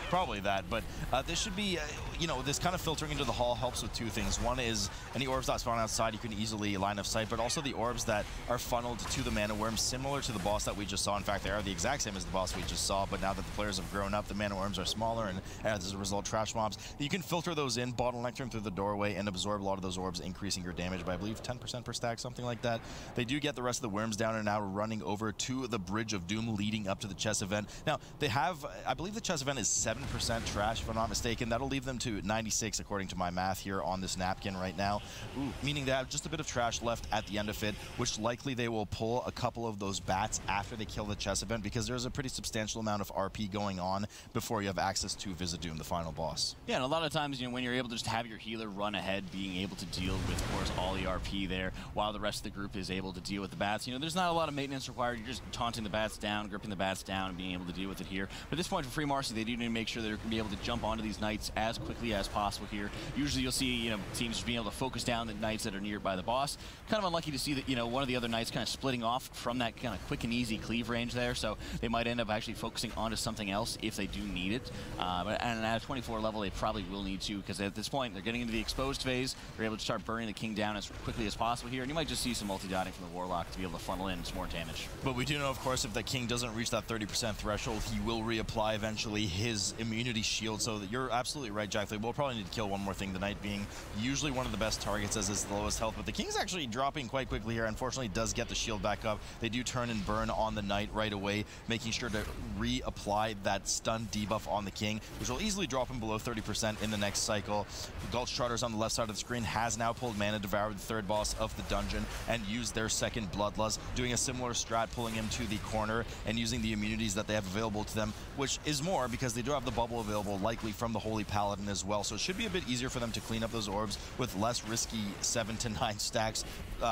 probably that, but this should be, you know, this kind of filtering into the hall helps with 2 things. One is any orbs that spawn outside you can easily line of sight, but also the orbs that are funneled to the Mana Worms, similar to the boss that we just saw. In fact, they are the exact same as the boss we just saw, but now that the players have grown up, the Mana Worms are smaller, and as a result, trash mobs. You can filter those in, bottleneck them through the doorway, and absorb a lot of those orbs, increasing your damage by, I believe, 10% per stack, something like that. They do get the rest of the worms down and now running over to the Bridge of Doom leading up to the chess event. Now, they have, I believe the chess event is 7 87% trash, if I'm not mistaken. That'll leave them to 96, according to my math here on this napkin right now. Ooh, meaning they have just a bit of trash left at the end of it, which likely they will pull a couple of those bats after they kill the chess event, because there's a pretty substantial amount of RP going on before you have access to Vis'aduum, the final boss. Yeah, and a lot of times, you know, when you're able to just have your healer run ahead, being able to deal with, of course, all the RP there, while the rest of the group is able to deal with the bats, you know, there's not a lot of maintenance required. You're just taunting the bats down, gripping the bats down, and being able to deal with it here. But at this point for Free Marsy, they do need to make sure they're going to be able to jump onto these knights as quickly as possible here. Usually you'll see, you know, teams just being able to focus down the knights that are nearby the boss. Kind of unlucky to see that, you know, one of the other knights kind of splitting off from that kind of quick and easy cleave range there, so they might end up actually focusing onto something else if they do need it. And at a 24 level, they probably will need to, because at this point, they're getting into the exposed phase. They're able to start burning the king down as quickly as possible here, and you might just see some multi-dotting from the Warlock to be able to funnel in some more damage. But we do know, of course, if the king doesn't reach that 30% threshold, he will reapply eventually his immunity shield. So that you're absolutely right, Jack. We'll probably need to kill one more thing, the knight being usually one of the best targets as is the lowest health. But the king's actually dropping quite quickly here. Unfortunately, does get the shield back up. They do turn and burn on the knight right away, making sure to reapply that stun debuff on the king, which will easily drop him below 30% in the next cycle. Gulch Trotters on the left side of the screen has now pulled mana, devoured the third boss of the dungeon, and used their second bloodlust, doing a similar strat, pulling him to the corner and using the immunities that they have available to them, which is more because they do have the bubble available, likely from the Holy Paladin as well. So it should be a bit easier for them to clean up those orbs with less risky 7 to 9 stacks,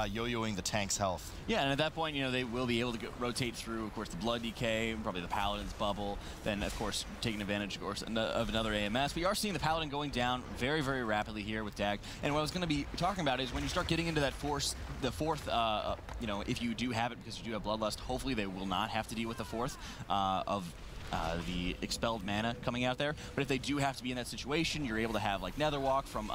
yo-yoing the tank's health. Yeah, and at that point, you know, they will be able to rotate through, of course, the Blood Decay, probably the Paladin's bubble, then, of course, taking advantage, of course, of another AMS. But you are seeing the Paladin going down very, very rapidly here with Dag. And what I was going to be talking about is when you start getting into that fourth, you know, if you do have it because you do have Bloodlust, hopefully they will not have to deal with the fourth of the expelled mana coming out there. But if they do have to be in that situation, you're able to have like Netherwalk from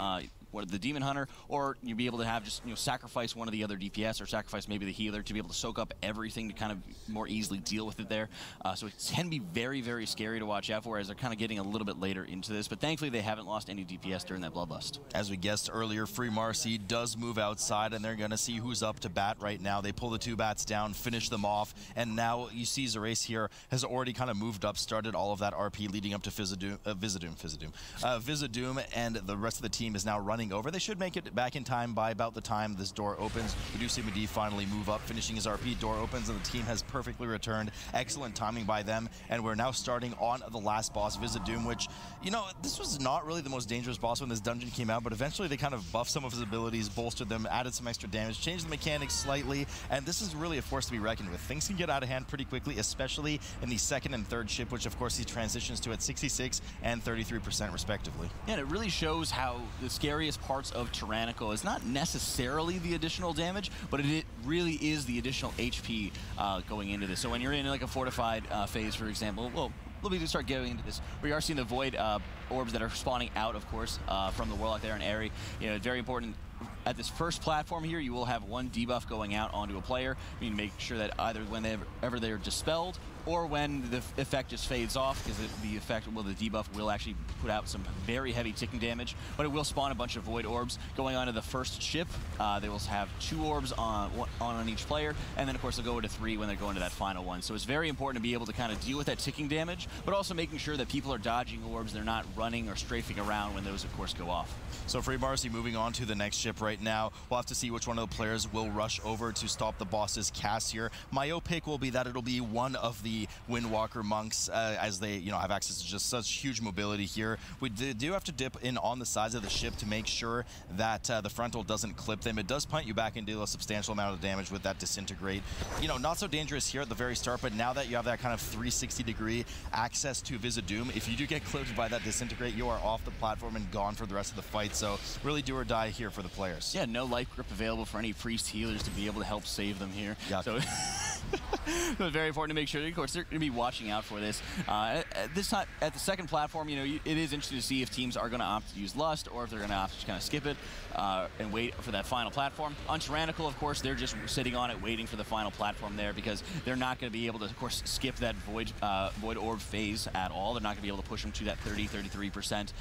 the Demon Hunter, or you'll be able to have just, you know, sacrifice one of the other DPS, or sacrifice maybe the healer to be able to soak up everything to kind of more easily deal with it there. So it can be very, very scary to watch out for as they're kind of getting a little bit later into this, but thankfully they haven't lost any DPS during that Bloodlust. As we guessed earlier, Free Marsy does move outside, and they're going to see who's up to bat right now. They pull the 2 bats down, finish them off, and now you see Xavius here has already kind of moved up, started all of that RP leading up to Vis'aduum, and the rest of the team is now running over. They should make it back in time by about the time this door opens. We do see Medivh finally move up, finishing his RP. Door opens, and the team has perfectly returned. Excellent timing by them, and we're now starting on the last boss, Vis'aduum, which, you know, this was not really the most dangerous boss when this dungeon came out, but eventually they kind of buffed some of his abilities, bolstered them, added some extra damage, changed the mechanics slightly, and this is really a force to be reckoned with. Things can get out of hand pretty quickly, especially in the second and third ship, which of course he transitions to at 66 and 33% respectively. Yeah, and it really shows how the scariest parts of Tyrannical is not necessarily the additional damage, but it really is the additional HP going into this. So when you're in like a fortified phase, for example, well, let me just start getting into this. We are seeing the Void orbs that are spawning out, of course, from the Warlock there in Airy. You know, it's very important. At this first platform here, you will have one debuff going out onto a player. You need to make sure that either whenever they're dispelled or when the effect just fades off, because the effect, well, the debuff will actually put out some very heavy ticking damage, but it will spawn a bunch of Void orbs going onto the first ship. They will have 2 orbs on each player, and then of course they'll go into 3 when they go into that final one. So it's very important to be able to kind of deal with that ticking damage, but also making sure that people are dodging orbs, they're not running or strafing around when those of course go off. So Free Marsy moving on to the next ship right now. We'll have to see which one of the players will rush over to stop the boss's cast here. My pick will be that it'll be one of the Windwalker monks, as they, you know, have access to just such huge mobility here. We do have to dip in on the sides of the ship to make sure that the frontal doesn't clip them. It does punt you back and deal a substantial amount of damage with that disintegrate. You know, not so dangerous here at the very start, but now that you have that kind of 360-degree access to Vis'aduum, if you do get clipped by that disintegrate, you are off the platform and gone for the rest of the fight. So really do or die here for the players. Yeah, no life grip available for any priest healers to be able to help save them here. Yuck. So it's very important to make sure, of course, they're going to be watching out for this. This time, at the second platform, you know, it is interesting to see if teams are going to opt to use Lust or if they're going to opt to kind of skip it and wait for that final platform. On Tyrannical, of course, they're just sitting on it, waiting for the final platform there, because they're not going to be able to, of course, skip that Void Orb phase at all. They're not going to be able to push him to that 33%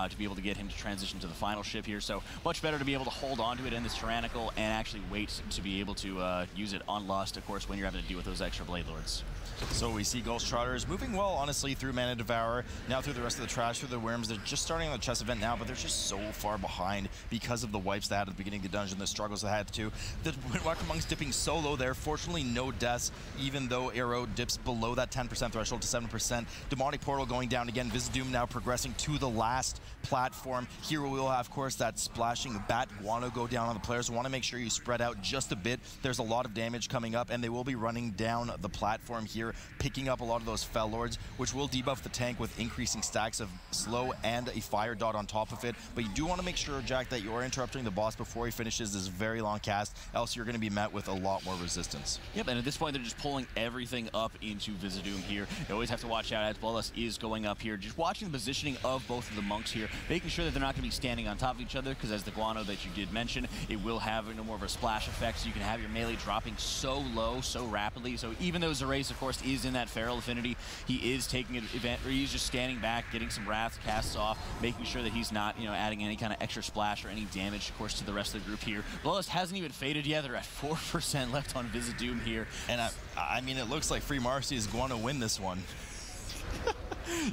to be able to get him to transition to the final ship here. So much better to be able to hold on to it in this Tyrannical and actually wait to be able to use it on Lust, of course, when you're having to deal with those extra Blade Lords. So we see Gulch Trotters moving well, honestly, through Mana Devourer, now through the rest of the trash, through the Worms. They're just starting on the chess event now, but they're just so far behind because of the wipes they had at the beginning of the dungeon, the struggles they had to. The Windwalker Monk's dipping so low there. Fortunately, no deaths, even though Arrow dips below that 10% threshold to 7%. Demonic Portal going down again. Vis'aduum now progressing to the last platform. Here we will have, of course, that splashing Bat Guano go down on the players. Want to make sure you spread out just a bit. There's a lot of damage coming up, and they will be running down the platform here, picking up a lot of those Fel Lords, which will debuff the tank with increasing stacks of slow and a fire dot on top of it. But you do want to make sure, Jack, that you're interrupting the boss before he finishes this very long cast, else you're going to be met with a lot more resistance. Yep, and at this point, they're just pulling everything up into Vis'aduum here. You always have to watch out as Bloodlust is going up here. Just watching the positioning of both of the monks here, making sure that they're not going to be standing on top of each other, because as the Guano that you did mention, it will have more of a splash effect, so you can have your melee dropping so low, so rapidly. So even though Xerace, of course, is in that feral affinity, he is taking an event where he's just standing back, getting some wrath casts off, making sure that he's not, adding any kind of extra splash or any damage, of course, to the rest of the group here. Bloodlust hasn't even faded yet. They're at 4% left on Vis'aduum here. And I mean, it looks like Free Marsy is going to win this one.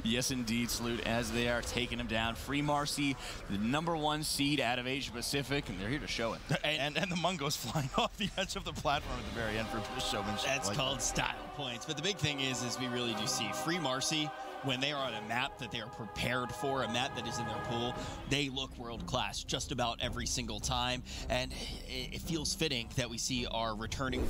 Yes, indeed, Salute, as they are taking him down. Free Marsy, the #1 seed out of Asia Pacific, and they're here to show it. And the monk goes flying off the edge of the platform at the very end for showmanship. That's called style points. But the big thing is we really do see Free Marsy, when they are on a map that they are prepared for, a map that is in their pool, they look world-class just about every single time. And it feels fitting that we see our returning